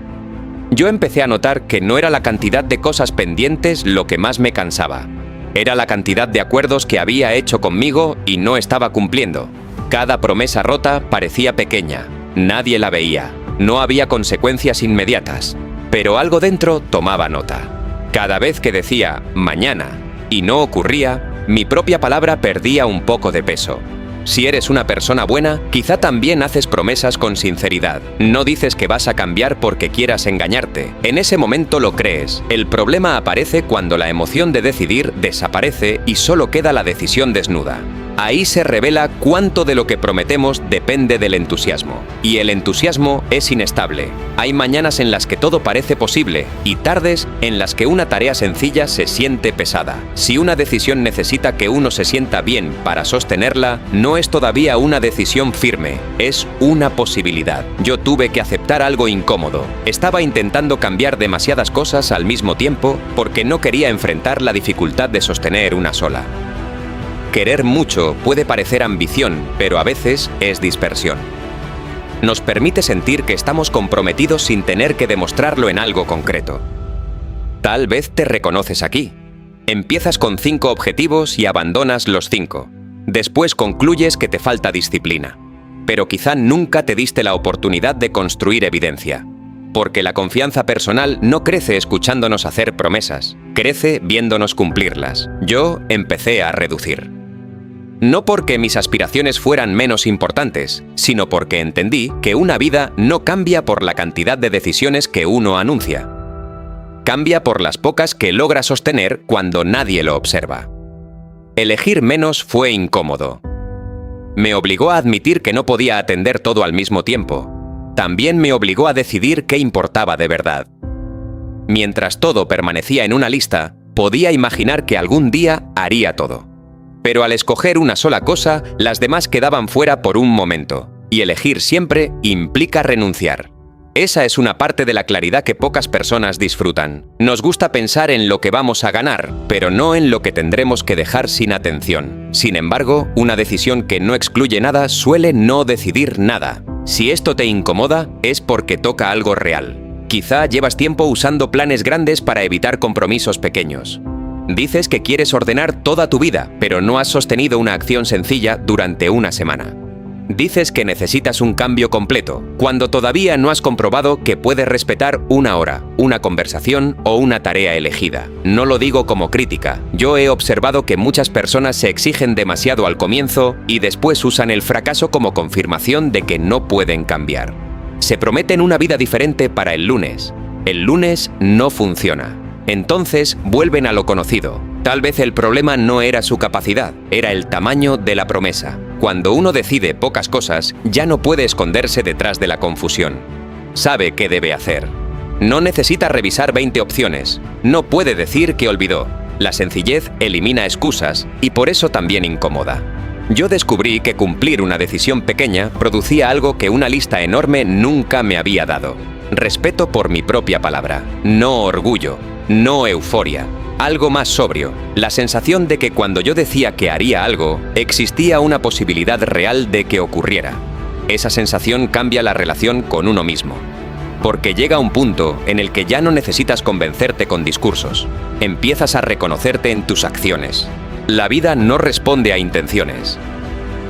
Yo empecé a notar que no era la cantidad de cosas pendientes lo que más me cansaba. Era la cantidad de acuerdos que había hecho conmigo y no estaba cumpliendo. Cada promesa rota parecía pequeña, nadie la veía, no había consecuencias inmediatas, pero algo dentro tomaba nota. Cada vez que decía «mañana» y no ocurría, mi propia palabra perdía un poco de peso. Si eres una persona buena, quizá también haces promesas con sinceridad. No dices que vas a cambiar porque quieras engañarte. En ese momento lo crees. El problema aparece cuando la emoción de decidir desaparece y solo queda la decisión desnuda. Ahí se revela cuánto de lo que prometemos depende del entusiasmo. Y el entusiasmo es inestable. Hay mañanas en las que todo parece posible y tardes en las que una tarea sencilla se siente pesada. Si una decisión necesita que uno se sienta bien para sostenerla, no es todavía una decisión firme, es una posibilidad. Yo tuve que aceptar algo incómodo. Estaba intentando cambiar demasiadas cosas al mismo tiempo porque no quería enfrentar la dificultad de sostener una sola. Querer mucho puede parecer ambición, pero a veces es dispersión. Nos permite sentir que estamos comprometidos sin tener que demostrarlo en algo concreto. Tal vez te reconoces aquí. Empiezas con 5 objetivos y abandonas los 5. Después concluyes que te falta disciplina. Pero quizá nunca te diste la oportunidad de construir evidencia. Porque la confianza personal no crece escuchándonos hacer promesas, crece viéndonos cumplirlas. Yo empecé a reducir. No porque mis aspiraciones fueran menos importantes, sino porque entendí que una vida no cambia por la cantidad de decisiones que uno anuncia. Cambia por las pocas que logra sostener cuando nadie lo observa. Elegir menos fue incómodo. Me obligó a admitir que no podía atender todo al mismo tiempo. También me obligó a decidir qué importaba de verdad. Mientras todo permanecía en una lista, podía imaginar que algún día haría todo. Pero al escoger una sola cosa, las demás quedaban fuera por un momento. Y elegir siempre implica renunciar. Esa es una parte de la claridad que pocas personas disfrutan. Nos gusta pensar en lo que vamos a ganar, pero no en lo que tendremos que dejar sin atención. Sin embargo, una decisión que no excluye nada suele no decidir nada. Si esto te incomoda, es porque toca algo real. Quizá llevas tiempo usando planes grandes para evitar compromisos pequeños. Dices que quieres ordenar toda tu vida, pero no has sostenido una acción sencilla durante una semana. Dices que necesitas un cambio completo, cuando todavía no has comprobado que puedes respetar una hora, una conversación o una tarea elegida. No lo digo como crítica. Yo he observado que muchas personas se exigen demasiado al comienzo y después usan el fracaso como confirmación de que no pueden cambiar. Se prometen una vida diferente para el lunes. El lunes no funciona. Entonces vuelven a lo conocido. Tal vez el problema no era su capacidad, era el tamaño de la promesa. Cuando uno decide pocas cosas, ya no puede esconderse detrás de la confusión. Sabe qué debe hacer. No necesita revisar 20 opciones. No puede decir que olvidó. La sencillez elimina excusas y por eso también incomoda. Yo descubrí que cumplir una decisión pequeña producía algo que una lista enorme nunca me había dado. Respeto por mi propia palabra. No orgullo. No euforia. Algo más sobrio, la sensación de que cuando yo decía que haría algo, existía una posibilidad real de que ocurriera. Esa sensación cambia la relación con uno mismo. Porque llega un punto en el que ya no necesitas convencerte con discursos. Empiezas a reconocerte en tus acciones. La vida no responde a intenciones.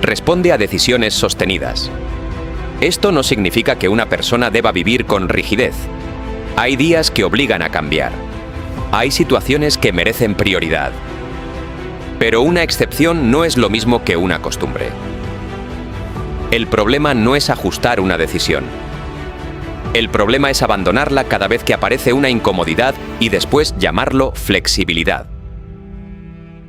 Responde a decisiones sostenidas. Esto no significa que una persona deba vivir con rigidez. Hay días que obligan a cambiar. Hay situaciones que merecen prioridad. Pero una excepción no es lo mismo que una costumbre. El problema no es ajustar una decisión. El problema es abandonarla cada vez que aparece una incomodidad y después llamarlo flexibilidad.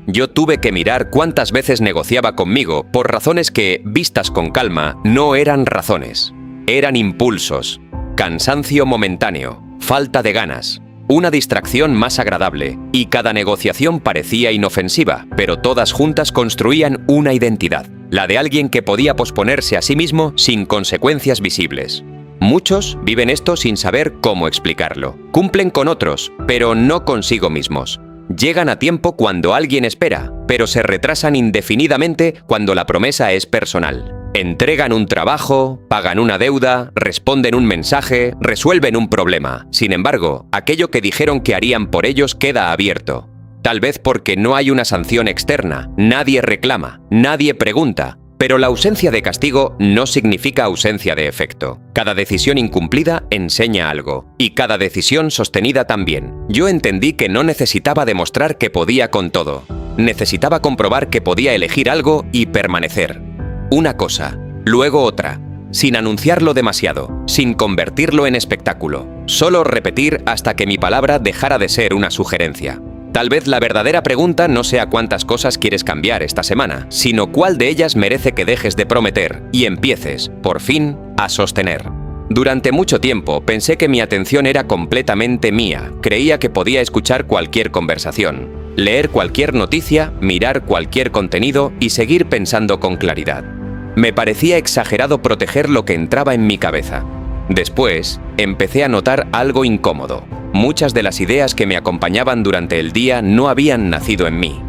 Yo tuve que mirar cuántas veces negociaba conmigo por razones que, vistas con calma, no eran razones. Eran impulsos, cansancio momentáneo, falta de ganas. Una distracción más agradable, y cada negociación parecía inofensiva, pero todas juntas construían una identidad, la de alguien que podía posponerse a sí mismo sin consecuencias visibles. Muchos viven esto sin saber cómo explicarlo. Cumplen con otros, pero no consigo mismos. Llegan a tiempo cuando alguien espera, pero se retrasan indefinidamente cuando la promesa es personal. Entregan un trabajo, pagan una deuda, responden un mensaje, resuelven un problema. Sin embargo, aquello que dijeron que harían por ellos queda abierto. Tal vez porque no hay una sanción externa, nadie reclama, nadie pregunta. Pero la ausencia de castigo no significa ausencia de efecto. Cada decisión incumplida enseña algo, y cada decisión sostenida también. Yo entendí que no necesitaba demostrar que podía con todo. Necesitaba comprobar que podía elegir algo y permanecer. Una cosa, luego otra, sin anunciarlo demasiado, sin convertirlo en espectáculo. Solo repetir hasta que mi palabra dejara de ser una sugerencia. Tal vez la verdadera pregunta no sea cuántas cosas quieres cambiar esta semana, sino cuál de ellas merece que dejes de prometer y empieces, por fin, a sostener. Durante mucho tiempo pensé que mi atención era completamente mía, creía que podía escuchar cualquier conversación, leer cualquier noticia, mirar cualquier contenido y seguir pensando con claridad. Me parecía exagerado proteger lo que entraba en mi cabeza. Después, empecé a notar algo incómodo. Muchas de las ideas que me acompañaban durante el día no habían nacido en mí.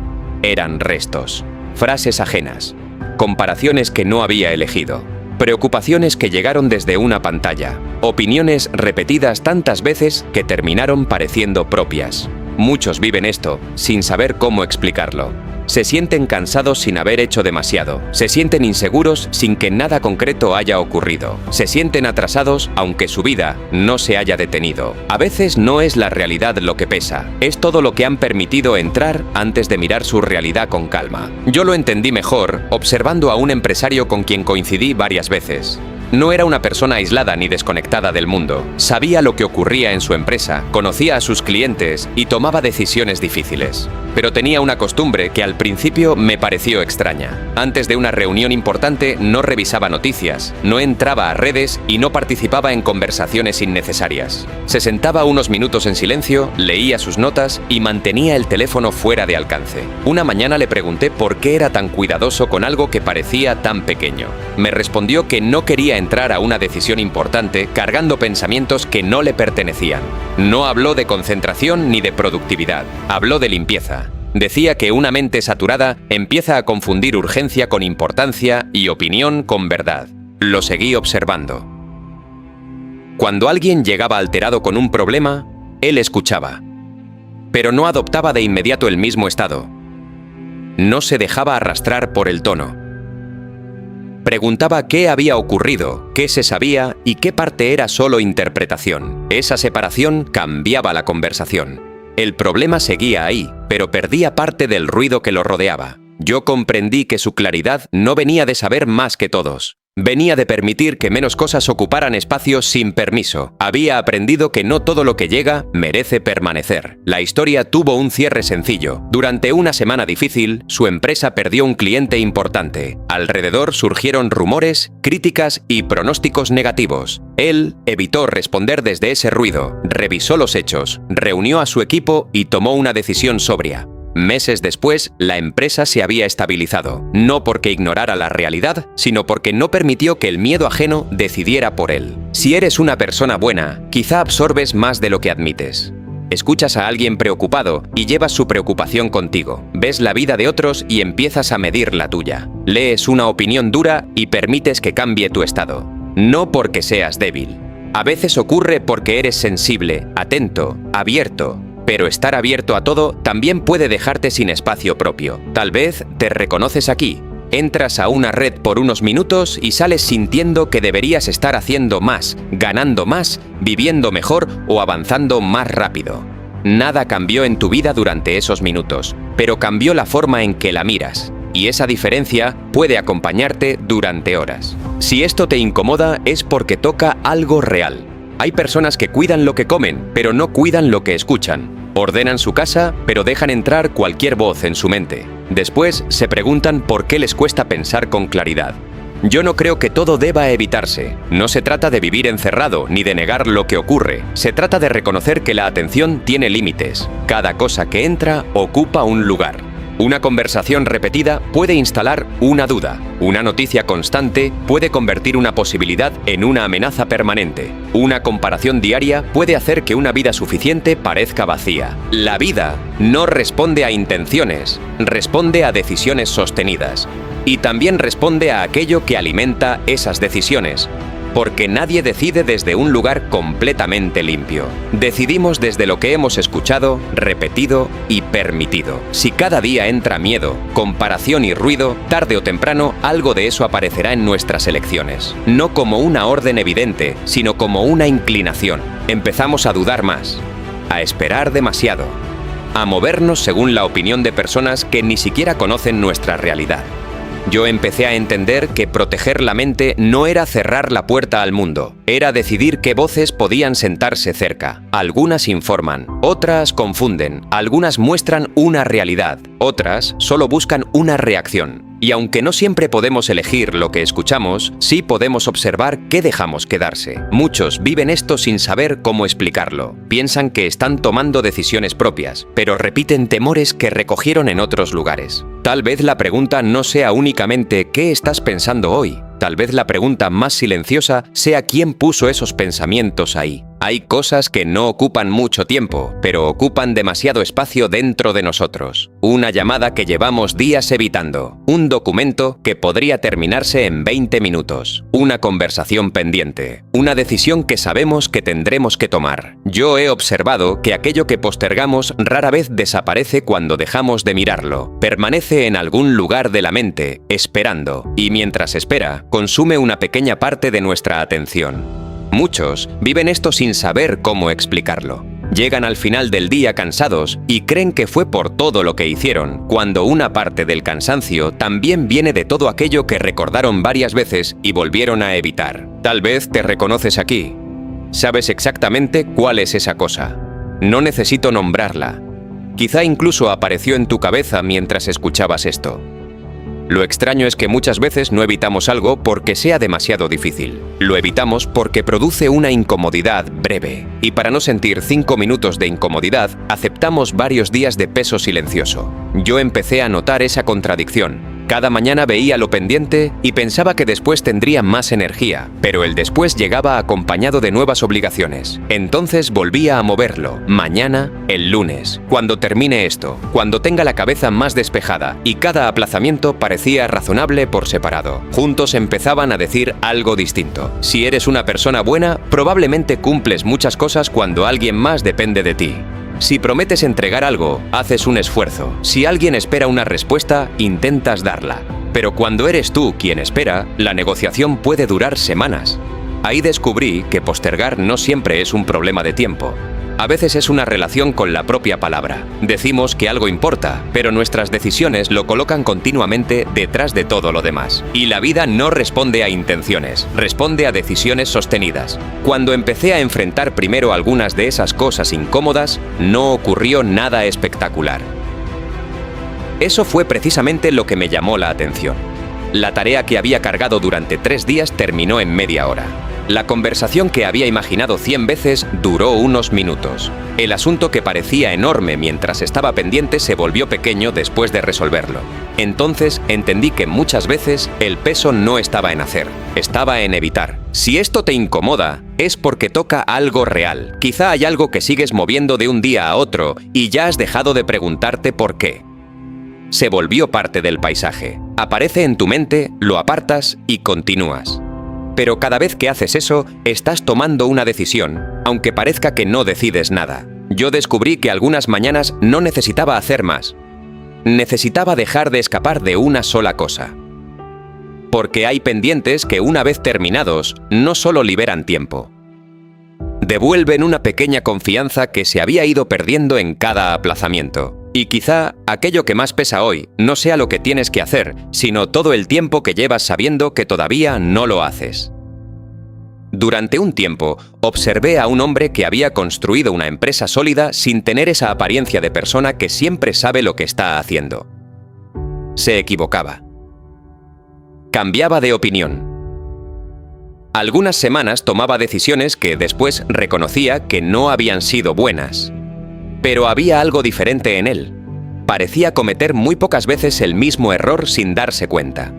Eran restos, frases ajenas, comparaciones que no había elegido, preocupaciones que llegaron desde una pantalla, opiniones repetidas tantas veces que terminaron pareciendo propias. Muchos viven esto sin saber cómo explicarlo. Se sienten cansados sin haber hecho demasiado. Se sienten inseguros sin que nada concreto haya ocurrido. Se sienten atrasados aunque su vida no se haya detenido. A veces no es la realidad lo que pesa, es todo lo que han permitido entrar antes de mirar su realidad con calma. Yo lo entendí mejor observando a un empresario con quien coincidí varias veces. No era una persona aislada ni desconectada del mundo. Sabía lo que ocurría en su empresa, conocía a sus clientes y tomaba decisiones difíciles. Pero tenía una costumbre que al principio me pareció extraña. Antes de una reunión importante no revisaba noticias, no entraba a redes y no participaba en conversaciones innecesarias. Se sentaba unos minutos en silencio, leía sus notas y mantenía el teléfono fuera de alcance. Una mañana le pregunté por qué era tan cuidadoso con algo que parecía tan pequeño. Me respondió que no quería entrar a una decisión importante cargando pensamientos que no le pertenecían. No habló de concentración ni de productividad, habló de limpieza. Decía que una mente saturada empieza a confundir urgencia con importancia y opinión con verdad. Lo seguí observando. Cuando alguien llegaba alterado con un problema, él escuchaba, pero no adoptaba de inmediato el mismo estado. No se dejaba arrastrar por el tono. Preguntaba qué había ocurrido, qué se sabía y qué parte era solo interpretación. Esa separación cambiaba la conversación. El problema seguía ahí, pero perdía parte del ruido que lo rodeaba. Yo comprendí que su claridad no venía de saber más que todos. Venía de permitir que menos cosas ocuparan espacio sin permiso. Había aprendido que no todo lo que llega merece permanecer. La historia tuvo un cierre sencillo. Durante una semana difícil, su empresa perdió un cliente importante. Alrededor surgieron rumores, críticas y pronósticos negativos. Él evitó responder desde ese ruido, revisó los hechos, reunió a su equipo y tomó una decisión sobria. Meses después, la empresa se había estabilizado, no porque ignorara la realidad, sino porque no permitió que el miedo ajeno decidiera por él. Si eres una persona buena, quizá absorbes más de lo que admites. Escuchas a alguien preocupado y llevas su preocupación contigo. Ves la vida de otros y empiezas a medir la tuya. Lees una opinión dura y permites que cambie tu estado. No porque seas débil. A veces ocurre porque eres sensible, atento, abierto. Pero estar abierto a todo también puede dejarte sin espacio propio. Tal vez te reconoces aquí. Entras a una red por unos minutos y sales sintiendo que deberías estar haciendo más, ganando más, viviendo mejor o avanzando más rápido. Nada cambió en tu vida durante esos minutos, pero cambió la forma en que la miras. Y esa diferencia puede acompañarte durante horas. Si esto te incomoda es porque toca algo real. Hay personas que cuidan lo que comen, pero no cuidan lo que escuchan. Ordenan su casa, pero dejan entrar cualquier voz en su mente. Después se preguntan por qué les cuesta pensar con claridad. Yo no creo que todo deba evitarse. No se trata de vivir encerrado ni de negar lo que ocurre. Se trata de reconocer que la atención tiene límites. Cada cosa que entra ocupa un lugar. Una conversación repetida puede instalar una duda. Una noticia constante puede convertir una posibilidad en una amenaza permanente. Una comparación diaria puede hacer que una vida suficiente parezca vacía. La vida no responde a intenciones, responde a decisiones sostenidas. Y también responde a aquello que alimenta esas decisiones. Porque nadie decide desde un lugar completamente limpio. Decidimos desde lo que hemos escuchado, repetido y permitido. Si cada día entra miedo, comparación y ruido, tarde o temprano algo de eso aparecerá en nuestras elecciones. No como una orden evidente, sino como una inclinación. Empezamos a dudar más, a esperar demasiado, a movernos según la opinión de personas que ni siquiera conocen nuestra realidad. Yo empecé a entender que proteger la mente no era cerrar la puerta al mundo, era decidir qué voces podían sentarse cerca. Algunas informan, otras confunden, algunas muestran una realidad, otras solo buscan una reacción. Y aunque no siempre podemos elegir lo que escuchamos, sí podemos observar qué dejamos quedarse. Muchos viven esto sin saber cómo explicarlo. Piensan que están tomando decisiones propias, pero repiten temores que recogieron en otros lugares. Tal vez la pregunta no sea únicamente ¿qué estás pensando hoy? Tal vez la pregunta más silenciosa sea ¿quién puso esos pensamientos ahí? Hay cosas que no ocupan mucho tiempo, pero ocupan demasiado espacio dentro de nosotros. Una llamada que llevamos días evitando. Un documento que podría terminarse en 20 minutos. Una conversación pendiente. Una decisión que sabemos que tendremos que tomar. Yo he observado que aquello que postergamos rara vez desaparece cuando dejamos de mirarlo. Permanece en algún lugar de la mente, esperando. Y mientras espera, consume una pequeña parte de nuestra atención. Muchos viven esto sin saber cómo explicarlo. Llegan al final del día cansados y creen que fue por todo lo que hicieron, cuando una parte del cansancio también viene de todo aquello que recordaron varias veces y volvieron a evitar. Tal vez te reconoces aquí. Sabes exactamente cuál es esa cosa. No necesito nombrarla. Quizá incluso apareció en tu cabeza mientras escuchabas esto. Lo extraño es que muchas veces no evitamos algo porque sea demasiado difícil. Lo evitamos porque produce una incomodidad breve. Y para no sentir 5 minutos de incomodidad, aceptamos varios días de peso silencioso. Yo empecé a notar esa contradicción. Cada mañana veía lo pendiente y pensaba que después tendría más energía, pero el después llegaba acompañado de nuevas obligaciones. Entonces volvía a moverlo, mañana, el lunes, cuando termine esto, cuando tenga la cabeza más despejada, y cada aplazamiento parecía razonable por separado. Juntos empezaban a decir algo distinto. Si eres una persona buena, probablemente cumples muchas cosas cuando alguien más depende de ti. Si prometes entregar algo, haces un esfuerzo. Si alguien espera una respuesta, intentas darla. Pero cuando eres tú quien espera, la negociación puede durar semanas. Ahí descubrí que postergar no siempre es un problema de tiempo. A veces es una relación con la propia palabra. Decimos que algo importa, pero nuestras decisiones lo colocan continuamente detrás de todo lo demás. Y la vida no responde a intenciones, responde a decisiones sostenidas. Cuando empecé a enfrentar primero algunas de esas cosas incómodas, no ocurrió nada espectacular. Eso fue precisamente lo que me llamó la atención. La tarea que había cargado durante 3 días terminó en media hora. La conversación que había imaginado 100 veces duró unos minutos. El asunto que parecía enorme mientras estaba pendiente se volvió pequeño después de resolverlo. Entonces entendí que muchas veces el peso no estaba en hacer, estaba en evitar. Si esto te incomoda, es porque toca algo real. Quizá hay algo que sigues moviendo de un día a otro y ya has dejado de preguntarte por qué. Se volvió parte del paisaje. Aparece en tu mente, lo apartas y continúas. Pero cada vez que haces eso, estás tomando una decisión, aunque parezca que no decides nada. Yo descubrí que algunas mañanas no necesitaba hacer más. Necesitaba dejar de escapar de una sola cosa. Porque hay pendientes que una vez terminados, no solo liberan tiempo. Devuelven una pequeña confianza que se había ido perdiendo en cada aplazamiento. Y quizá aquello que más pesa hoy no sea lo que tienes que hacer, sino todo el tiempo que llevas sabiendo que todavía no lo haces. Durante un tiempo, observé a un hombre que había construido una empresa sólida sin tener esa apariencia de persona que siempre sabe lo que está haciendo. Se equivocaba. Cambiaba de opinión. Algunas semanas tomaba decisiones que después reconocía que no habían sido buenas. Pero había algo diferente en él. Parecía cometer muy pocas veces el mismo error sin darse cuenta.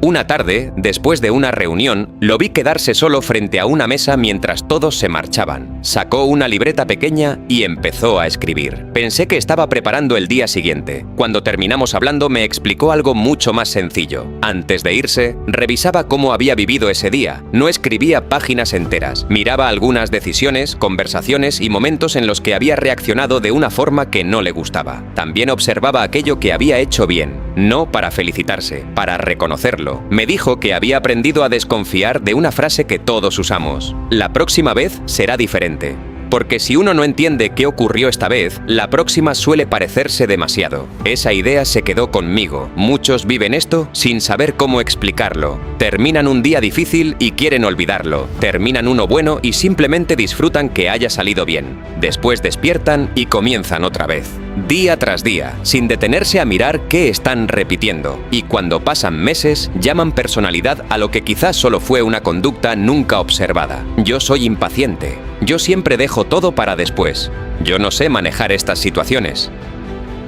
Una tarde, después de una reunión, lo vi quedarse solo frente a una mesa mientras todos se marchaban. Sacó una libreta pequeña y empezó a escribir. Pensé que estaba preparando el día siguiente. Cuando terminamos hablando, me explicó algo mucho más sencillo. Antes de irse, revisaba cómo había vivido ese día. No escribía páginas enteras. Miraba algunas decisiones, conversaciones y momentos en los que había reaccionado de una forma que no le gustaba. También observaba aquello que había hecho bien, no para felicitarse, para reconocerlo. Me dijo que había aprendido a desconfiar de una frase que todos usamos. La próxima vez será diferente. Porque si uno no entiende qué ocurrió esta vez, la próxima suele parecerse demasiado. Esa idea se quedó conmigo. Muchos viven esto sin saber cómo explicarlo. Terminan un día difícil y quieren olvidarlo. Terminan uno bueno y simplemente disfrutan que haya salido bien. Después despiertan y comienzan otra vez. Día tras día, sin detenerse a mirar qué están repitiendo. Y cuando pasan meses, llaman personalidad a lo que quizás solo fue una conducta nunca observada. Yo soy impaciente. Yo siempre dejo todo para después. Yo no sé manejar estas situaciones.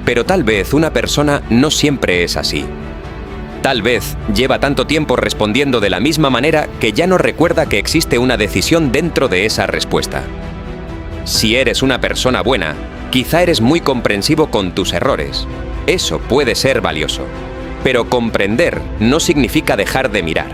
Pero tal vez una persona no siempre es así. Tal vez lleva tanto tiempo respondiendo de la misma manera que ya no recuerda que existe una decisión dentro de esa respuesta. Si eres una persona buena, quizá eres muy comprensivo con tus errores. Eso puede ser valioso. Pero comprender no significa dejar de mirar.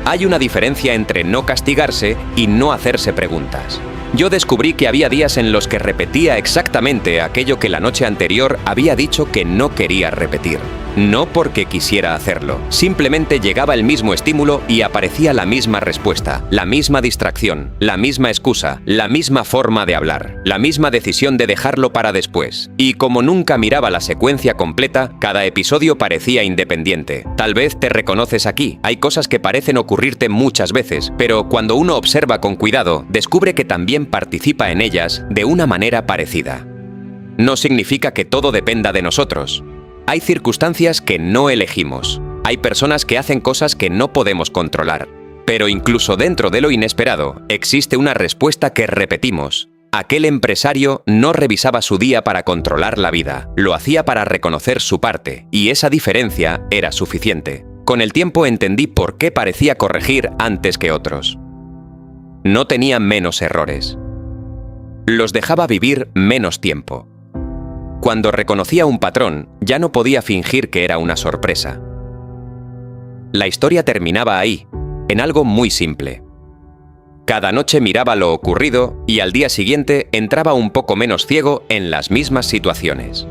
Hay una diferencia entre no castigarse y no hacerse preguntas. Yo descubrí que había días en los que repetía exactamente aquello que la noche anterior había dicho que no quería repetir. No porque quisiera hacerlo, simplemente llegaba el mismo estímulo y aparecía la misma respuesta, la misma distracción, la misma excusa, la misma forma de hablar, la misma decisión de dejarlo para después. Y como nunca miraba la secuencia completa, cada episodio parecía independiente. Tal vez te reconoces aquí, hay cosas que parecen ocurrirte muchas veces, pero cuando uno observa con cuidado, descubre que también participa en ellas de una manera parecida. No significa que todo dependa de nosotros. Hay circunstancias que no elegimos. Hay personas que hacen cosas que no podemos controlar. Pero incluso dentro de lo inesperado, existe una respuesta que repetimos. Aquel empresario no revisaba su día para controlar la vida. Lo hacía para reconocer su parte, y esa diferencia era suficiente. Con el tiempo entendí por qué parecía corregir antes que otros. No tenía menos errores. Los dejaba vivir menos tiempo. Cuando reconocía un patrón, ya no podía fingir que era una sorpresa. La historia terminaba ahí, en algo muy simple. Cada noche miraba lo ocurrido y al día siguiente entraba un poco menos ciego en las mismas situaciones.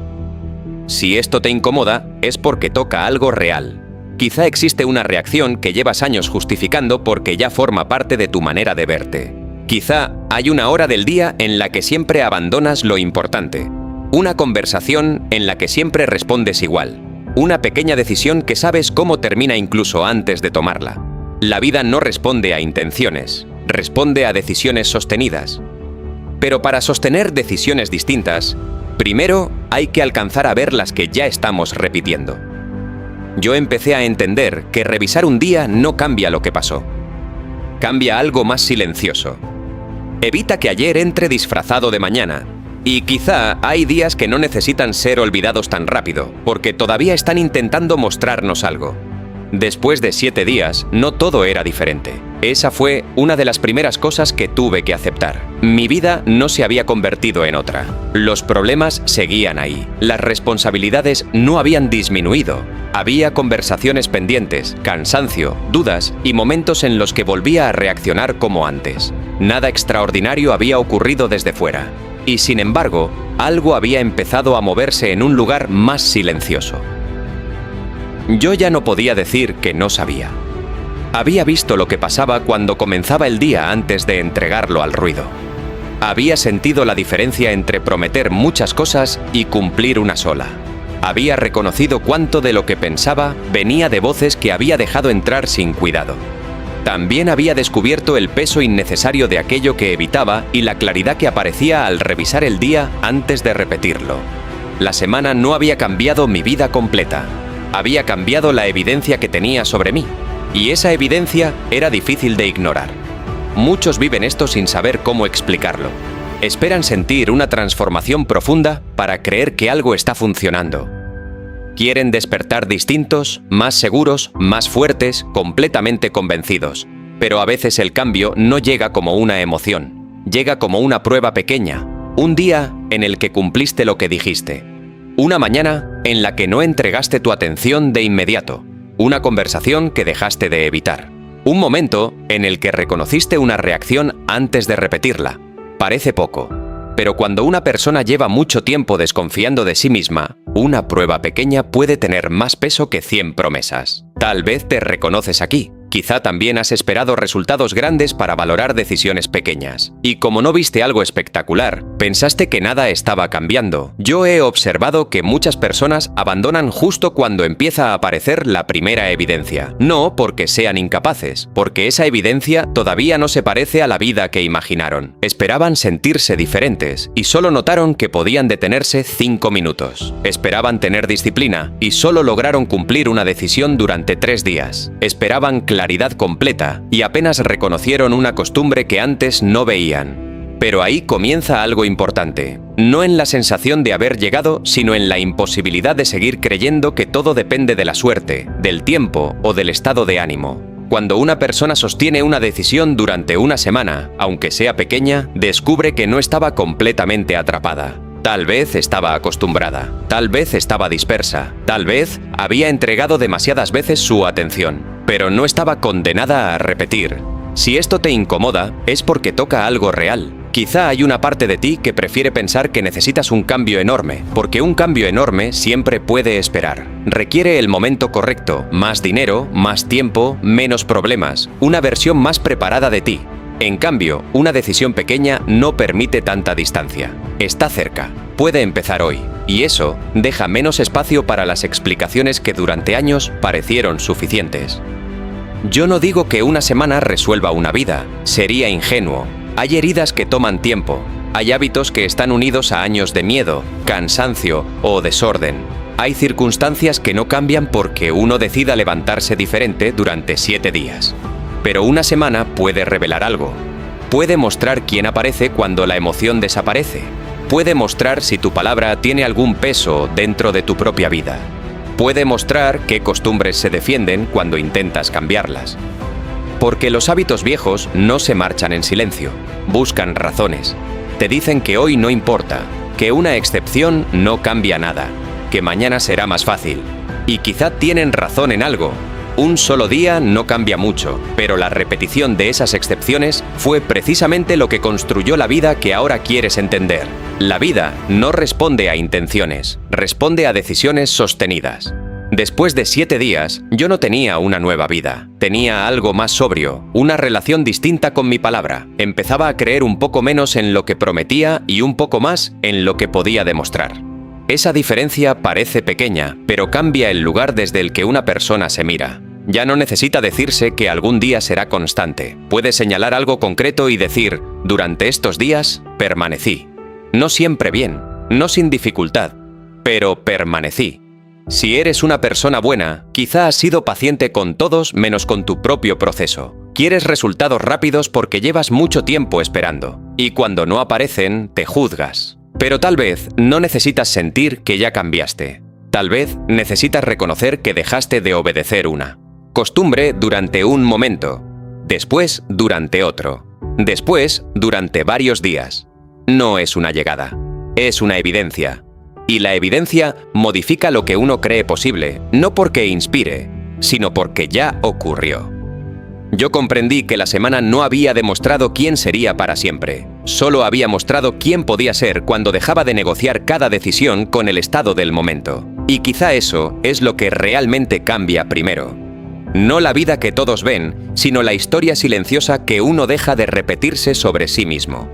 Si esto te incomoda, es porque toca algo real. Quizá existe una reacción que llevas años justificando porque ya forma parte de tu manera de verte. Quizá hay una hora del día en la que siempre abandonas lo importante. Una conversación en la que siempre respondes igual. Una pequeña decisión que sabes cómo termina incluso antes de tomarla. La vida no responde a intenciones, responde a decisiones sostenidas. Pero para sostener decisiones distintas, primero hay que alcanzar a ver las que ya estamos repitiendo. Yo empecé a entender que revisar un día no cambia lo que pasó. Cambia algo más silencioso. Evita que ayer entre disfrazado de mañana. Y quizá hay días que no necesitan ser olvidados tan rápido, porque todavía están intentando mostrarnos algo. Después de 7 días, no todo era diferente. Esa fue una de las primeras cosas que tuve que aceptar. Mi vida no se había convertido en otra. Los problemas seguían ahí. Las responsabilidades no habían disminuido. Había conversaciones pendientes, cansancio, dudas y momentos en los que volvía a reaccionar como antes. Nada extraordinario había ocurrido desde fuera. Y sin embargo, algo había empezado a moverse en un lugar más silencioso. Yo ya no podía decir que no sabía. Había visto lo que pasaba cuando comenzaba el día antes de entregarlo al ruido. Había sentido la diferencia entre prometer muchas cosas y cumplir una sola. Había reconocido cuánto de lo que pensaba venía de voces que había dejado entrar sin cuidado. También había descubierto el peso innecesario de aquello que evitaba y la claridad que aparecía al revisar el día antes de repetirlo. La semana no había cambiado mi vida completa. Había cambiado la evidencia que tenía sobre mí, y esa evidencia era difícil de ignorar. Muchos viven esto sin saber cómo explicarlo. Esperan sentir una transformación profunda para creer que algo está funcionando. Quieren despertar distintos, más seguros, más fuertes, completamente convencidos. Pero a veces el cambio no llega como una emoción, llega como una prueba pequeña, un día en el que cumpliste lo que dijiste. Una mañana en la que no entregaste tu atención de inmediato. Una conversación que dejaste de evitar. Un momento en el que reconociste una reacción antes de repetirla. Parece poco, pero cuando una persona lleva mucho tiempo desconfiando de sí misma, una prueba pequeña puede tener más peso que 100 promesas. Tal vez te reconoces aquí. Quizá también has esperado resultados grandes para valorar decisiones pequeñas. Y como no viste algo espectacular, pensaste que nada estaba cambiando. Yo he observado que muchas personas abandonan justo cuando empieza a aparecer la primera evidencia. No porque sean incapaces, porque esa evidencia todavía no se parece a la vida que imaginaron. Esperaban sentirse diferentes y solo notaron que podían detenerse 5 minutos. Esperaban tener disciplina y solo lograron cumplir una decisión durante 3 días. Esperaban claridad completa y apenas reconocieron una costumbre que antes no veían. Pero ahí comienza algo importante, no en la sensación de haber llegado, sino en la imposibilidad de seguir creyendo que todo depende de la suerte, del tiempo o del estado de ánimo. Cuando una persona sostiene una decisión durante una semana, aunque sea pequeña, descubre que no estaba completamente atrapada. Tal vez estaba acostumbrada, tal vez estaba dispersa, tal vez había entregado demasiadas veces su atención, pero no estaba condenada a repetir. Si esto te incomoda, es porque toca algo real. Quizá hay una parte de ti que prefiere pensar que necesitas un cambio enorme, porque un cambio enorme siempre puede esperar. Requiere el momento correcto, más dinero, más tiempo, menos problemas, una versión más preparada de ti. En cambio, una decisión pequeña no permite tanta distancia. Está cerca, puede empezar hoy, y eso deja menos espacio para las explicaciones que durante años parecieron suficientes. Yo no digo que una semana resuelva una vida, sería ingenuo. Hay heridas que toman tiempo, hay hábitos que están unidos a años de miedo, cansancio o desorden. Hay circunstancias que no cambian porque uno decida levantarse diferente durante 7 días. Pero una semana puede revelar algo. Puede mostrar quién aparece cuando la emoción desaparece. Puede mostrar si tu palabra tiene algún peso dentro de tu propia vida. Puede mostrar qué costumbres se defienden cuando intentas cambiarlas. Porque los hábitos viejos no se marchan en silencio, buscan razones. Te dicen que hoy no importa, que una excepción no cambia nada, que mañana será más fácil. Y quizá tienen razón en algo. Un solo día no cambia mucho, pero la repetición de esas excepciones fue precisamente lo que construyó la vida que ahora quieres entender. La vida no responde a intenciones, responde a decisiones sostenidas. Después de 7 días, yo no tenía una nueva vida. Tenía algo más sobrio, una relación distinta con mi palabra. Empezaba a creer un poco menos en lo que prometía y un poco más en lo que podía demostrar. Esa diferencia parece pequeña, pero cambia el lugar desde el que una persona se mira. Ya no necesita decirse que algún día será constante. Puede señalar algo concreto y decir, durante estos días, permanecí. No siempre bien, no sin dificultad, pero permanecí. Si eres una persona buena, quizá has sido paciente con todos menos con tu propio proceso. Quieres resultados rápidos porque llevas mucho tiempo esperando, y cuando no aparecen, te juzgas. Pero tal vez no necesitas sentir que ya cambiaste. Tal vez necesitas reconocer que dejaste de obedecer una costumbre durante un momento, después durante otro, después durante varios días. No es una llegada, es una evidencia. Y la evidencia modifica lo que uno cree posible, no porque inspire, sino porque ya ocurrió. Yo comprendí que la semana no había demostrado quién sería para siempre. Solo había mostrado quién podía ser cuando dejaba de negociar cada decisión con el estado del momento. Y quizá eso es lo que realmente cambia primero. No la vida que todos ven, sino la historia silenciosa que uno deja de repetirse sobre sí mismo.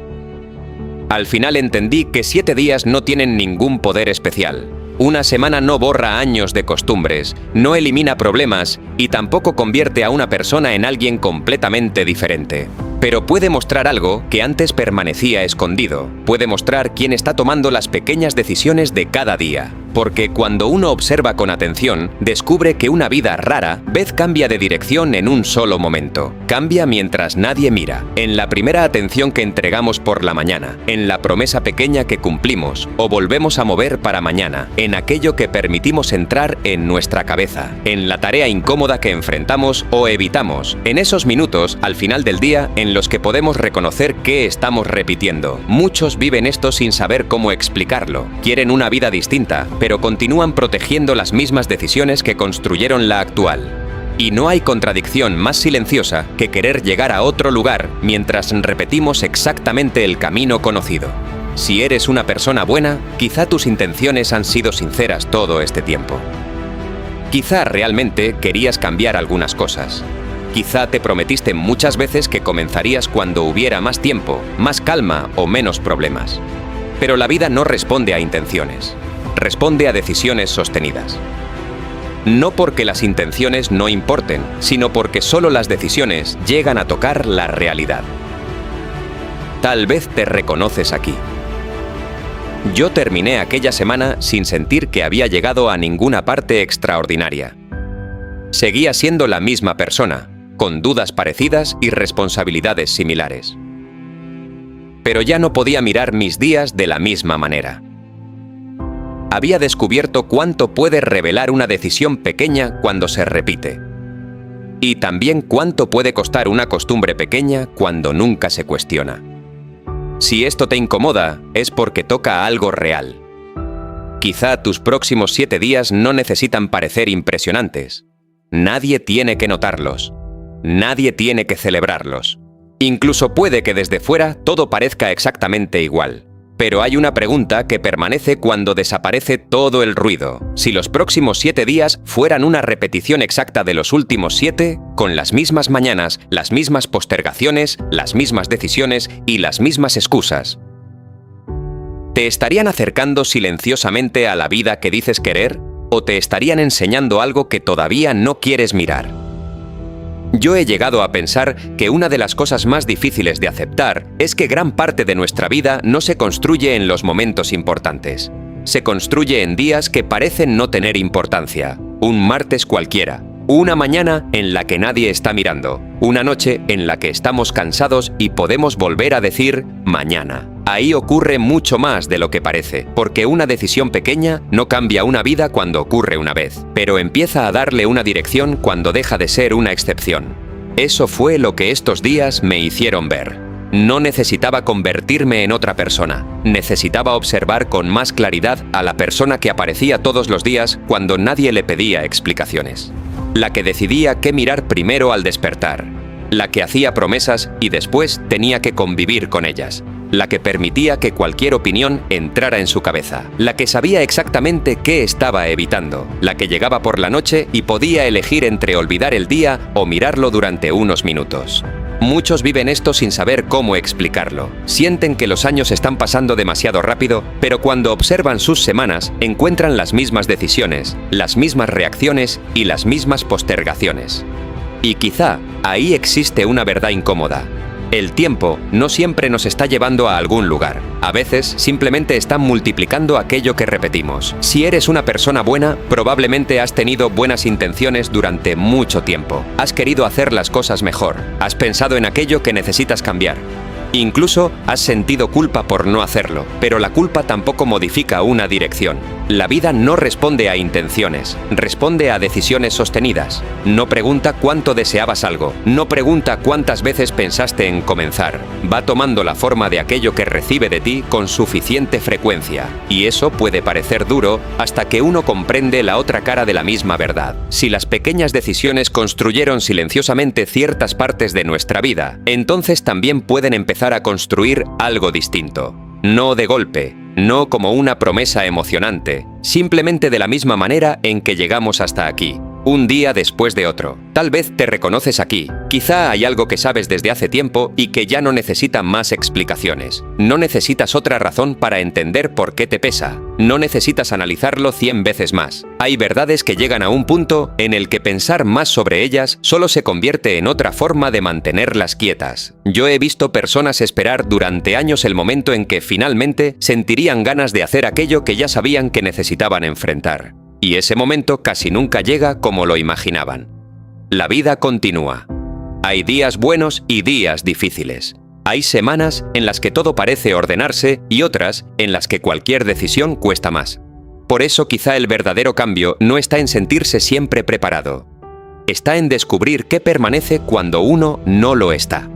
Al final entendí que 7 días no tienen ningún poder especial. Una semana no borra años de costumbres, no elimina problemas y tampoco convierte a una persona en alguien completamente diferente. Pero puede mostrar algo que antes permanecía escondido. Puede mostrar quién está tomando las pequeñas decisiones de cada día. Porque cuando uno observa con atención, descubre que una vida rara vez cambia de dirección en un solo momento. Cambia mientras nadie mira, en la primera atención que entregamos por la mañana, en la promesa pequeña que cumplimos o volvemos a mover para mañana, en aquello que permitimos entrar en nuestra cabeza, en la tarea incómoda que enfrentamos o evitamos, en esos minutos al final del día en los que podemos reconocer qué estamos repitiendo. Muchos viven esto sin saber cómo explicarlo. Quieren una vida distinta, pero continúan protegiendo las mismas decisiones que construyeron la actual. Y no hay contradicción más silenciosa que querer llegar a otro lugar mientras repetimos exactamente el camino conocido. Si eres una persona buena, quizá tus intenciones han sido sinceras todo este tiempo. Quizá realmente querías cambiar algunas cosas. Quizá te prometiste muchas veces que comenzarías cuando hubiera más tiempo, más calma o menos problemas. Pero la vida no responde a intenciones. Responde a decisiones sostenidas. No porque las intenciones no importen, sino porque solo las decisiones llegan a tocar la realidad. Tal vez te reconoces aquí. Yo terminé aquella semana sin sentir que había llegado a ninguna parte extraordinaria. Seguía siendo la misma persona, con dudas parecidas y responsabilidades similares. Pero ya no podía mirar mis días de la misma manera. Había descubierto cuánto puede revelar una decisión pequeña cuando se repite. Y también cuánto puede costar una costumbre pequeña cuando nunca se cuestiona. Si esto te incomoda, es porque toca algo real. Quizá tus próximos 7 días no necesitan parecer impresionantes. Nadie tiene que notarlos. Nadie tiene que celebrarlos. Incluso puede que desde fuera todo parezca exactamente igual. Pero hay una pregunta que permanece cuando desaparece todo el ruido. Si los próximos 7 días fueran una repetición exacta de los últimos 7, con las mismas mañanas, las mismas postergaciones, las mismas decisiones y las mismas excusas, ¿te estarían acercando silenciosamente a la vida que dices querer? ¿O te estarían enseñando algo que todavía no quieres mirar? Yo he llegado a pensar que una de las cosas más difíciles de aceptar es que gran parte de nuestra vida no se construye en los momentos importantes. Se construye en días que parecen no tener importancia. Un martes cualquiera, una mañana en la que nadie está mirando, una noche en la que estamos cansados y podemos volver a decir mañana. Ahí ocurre mucho más de lo que parece, porque una decisión pequeña no cambia una vida cuando ocurre una vez, pero empieza a darle una dirección cuando deja de ser una excepción. Eso fue lo que estos días me hicieron ver. No necesitaba convertirme en otra persona, necesitaba observar con más claridad a la persona que aparecía todos los días cuando nadie le pedía explicaciones. La que decidía qué mirar primero al despertar, la que hacía promesas y después tenía que convivir con ellas, la que permitía que cualquier opinión entrara en su cabeza, la que sabía exactamente qué estaba evitando, la que llegaba por la noche y podía elegir entre olvidar el día o mirarlo durante unos minutos. Muchos viven esto sin saber cómo explicarlo. Sienten que los años están pasando demasiado rápido, pero cuando observan sus semanas, encuentran las mismas decisiones, las mismas reacciones y las mismas postergaciones. Y quizá ahí existe una verdad incómoda. El tiempo no siempre nos está llevando a algún lugar. A veces simplemente está multiplicando aquello que repetimos. Si eres una persona buena, probablemente has tenido buenas intenciones durante mucho tiempo. Has querido hacer las cosas mejor. Has pensado en aquello que necesitas cambiar. Incluso has sentido culpa por no hacerlo, pero la culpa tampoco modifica una dirección. La vida no responde a intenciones, responde a decisiones sostenidas. No pregunta cuánto deseabas algo, no pregunta cuántas veces pensaste en comenzar. Va tomando la forma de aquello que recibe de ti con suficiente frecuencia. Y eso puede parecer duro hasta que uno comprende la otra cara de la misma verdad. Si las pequeñas decisiones construyeron silenciosamente ciertas partes de nuestra vida, entonces también pueden empezar a construir algo distinto. No de golpe, no como una promesa emocionante, simplemente de la misma manera en que llegamos hasta aquí, un día después de otro. Tal vez te reconoces aquí, quizá hay algo que sabes desde hace tiempo y que ya no necesita más explicaciones. No necesitas otra razón para entender por qué te pesa, no necesitas analizarlo 100 veces más. Hay verdades que llegan a un punto en el que pensar más sobre ellas solo se convierte en otra forma de mantenerlas quietas. Yo he visto personas esperar durante años el momento en que finalmente sentirían ganas de hacer aquello que ya sabían que necesitaban enfrentar. Y ese momento casi nunca llega como lo imaginaban. La vida continúa. Hay días buenos y días difíciles. Hay semanas en las que todo parece ordenarse y otras en las que cualquier decisión cuesta más. Por eso quizá el verdadero cambio no está en sentirse siempre preparado. Está en descubrir qué permanece cuando uno no lo está.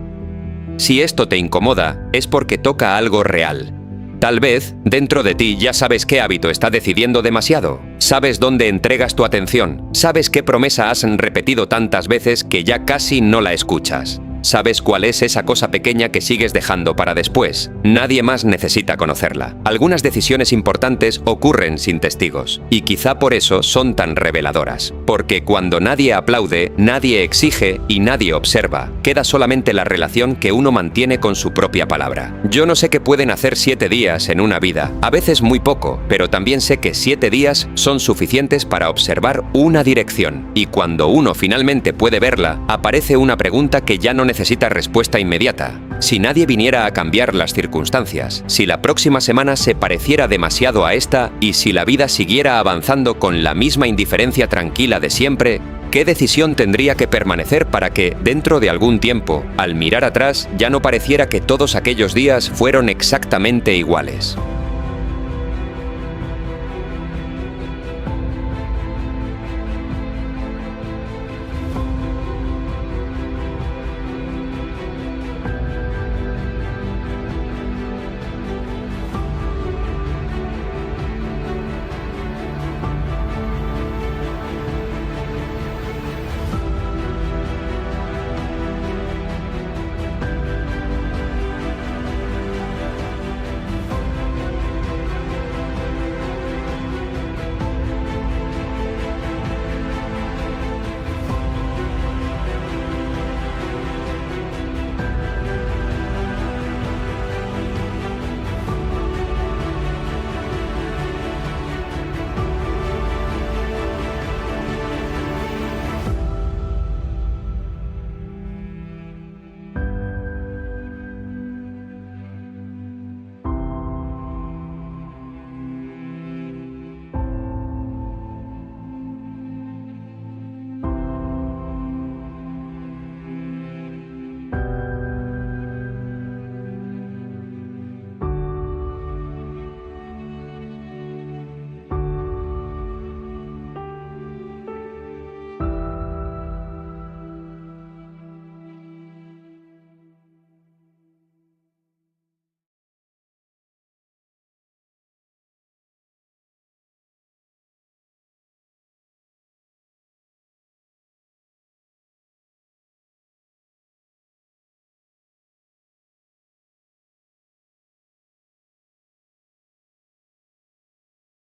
Si esto te incomoda, es porque toca algo real. Tal vez, dentro de ti ya sabes qué hábito está decidiendo demasiado. Sabes dónde entregas tu atención. Sabes qué promesa has repetido tantas veces que ya casi no la escuchas. Sabes cuál es esa cosa pequeña que sigues dejando para después. Nadie más necesita conocerla. Algunas decisiones importantes ocurren sin testigos. Y quizá por eso son tan reveladoras. Porque cuando nadie aplaude, nadie exige y nadie observa, queda solamente la relación que uno mantiene con su propia palabra. Yo no sé qué pueden hacer 7 días en una vida. A veces muy poco, pero también sé que 7 días son suficientes para observar una dirección. Y cuando uno finalmente puede verla, aparece una pregunta que ya no necesita respuesta inmediata. Si nadie viniera a cambiar las circunstancias, si la próxima semana se pareciera demasiado a esta y si la vida siguiera avanzando con la misma indiferencia tranquila de siempre, ¿qué decisión tendría que permanecer para que, dentro de algún tiempo, al mirar atrás, ya no pareciera que todos aquellos días fueron exactamente iguales?